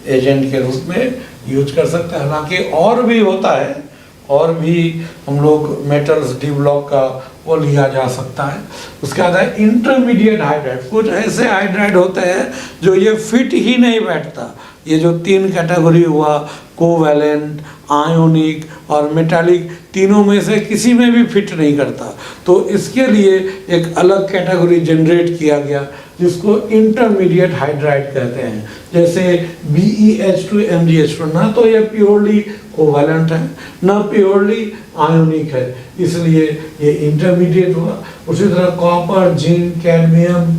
एजेंट के रूप में यूज कर सकते हैं। हालांकि और भी होता है, और भी हम लोग मेटल्स डी ब्लॉक का वो लिया जा सकता है। उसके बाद है इंटरमीडिएट हाइड्राइड, कुछ ऐसे हाइड्राइड होते हैं जो ये फिट ही नहीं बैठता। ये जो तीन कैटेगरी हुआ, कोवैलेंट, आयोनिक और मेटालिक, तीनों में से किसी में भी फिट नहीं करता, तो इसके लिए एक अलग कैटेगरी जनरेट किया गया जिसको इंटरमीडिएट हाइड्राइड कहते हैं। जैसे BeH2MgH2, ना तो ये प्योरली कोवैलेंट है, ना प्योरली आयोनिक है, इसलिए ये इंटरमीडिएट हुआ। उसी तरह कॉपर, जिंक, कैडमियम,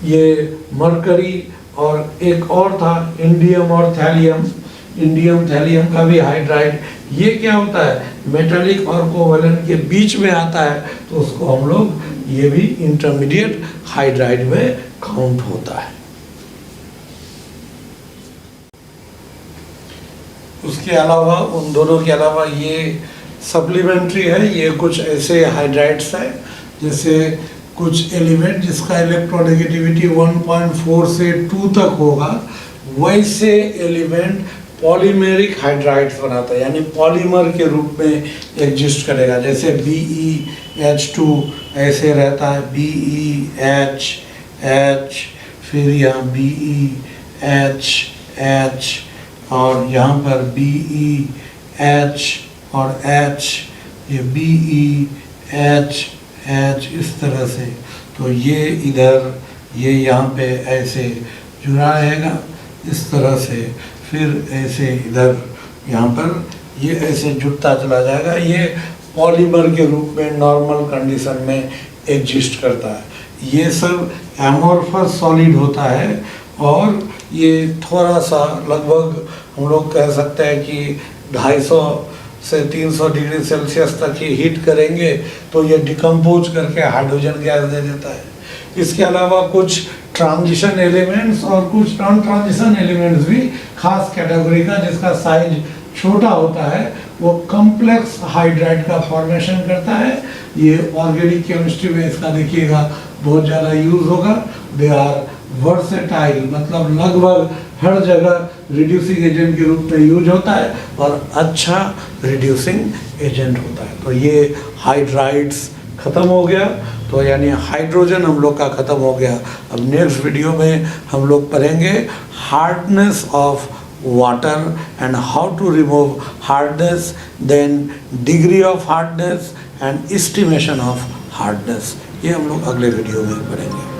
ये मरकरी, और एक और था इंडियम और थैलियम, इंडियम थैलियम का भी हाइड्राइड। ये क्या होता है, मेटालिक और कोवैलेंट के बीच में आता है, तो उसको हम लोग, ये भी इंटरमीडिएट हाइड्राइड में काउंट होता है। उसके अलावा, उन दोनों के अलावा, ये सप्लीमेंट्री है, ये कुछ ऐसे हाइड्राइड्स है जैसे कुछ एलिमेंट जिसका इलेक्ट्रोनेगेटिविटी 1.4 से 2 तक होगा, वैसे एलिमेंट पॉलीमेरिक हाइड्राइड्स बनाता है, यानी पॉलीमर के रूप में एग्जिस्ट करेगा। जैसे BeH2 ऐसे रहता है, BeH, फिर यहाँ BeH और यहाँ पर BeH और H, ये BeH इस तरह से। तो ये इधर ये यहाँ पे ऐसे जुड़ा रहेगा इस तरह से, फिर ऐसे इधर यहाँ पर ये ऐसे जुड़ता चला जाएगा। ये पॉलीमर के रूप में नॉर्मल कंडीशन में एग्जिस्ट करता है। ये सब एमोर्फस सॉलिड होता है और ये थोड़ा सा लगभग हम लोग कह सकते हैं कि 250 से 300 डिग्री सेल्सियस तक ही हीट करेंगे तो ये डिकम्पोज करके हाइड्रोजन गैस दे देता है। इसके अलावा कुछ ट्रांजिशन एलिमेंट्स और कुछ नॉन ट्रांजिशन एलिमेंट्स भी खास कैटेगरी का, जिसका साइज छोटा होता है, वो कॉम्प्लेक्स हाइड्राइड का फॉर्मेशन करता है। ये ऑर्गेनिक केमिस्ट्री में इसका देखिएगा बहुत ज़्यादा यूज होगा। दे आर वर्सेटाइल, मतलब लगभग हर जगह रिड्यूसिंग एजेंट के रूप में यूज होता है और अच्छा रिड्यूसिंग एजेंट होता है। तो ये हाइड्राइड्स ख़त्म हो गया, तो यानी हाइड्रोजन हम लोग का ख़त्म हो गया। अब नेक्स्ट वीडियो में हम लोग पढ़ेंगे hardness of water and how to remove hardness, then degree of hardness and estimation of hardness. ये हम लोग अगले वीडियो में पढ़ेंगे।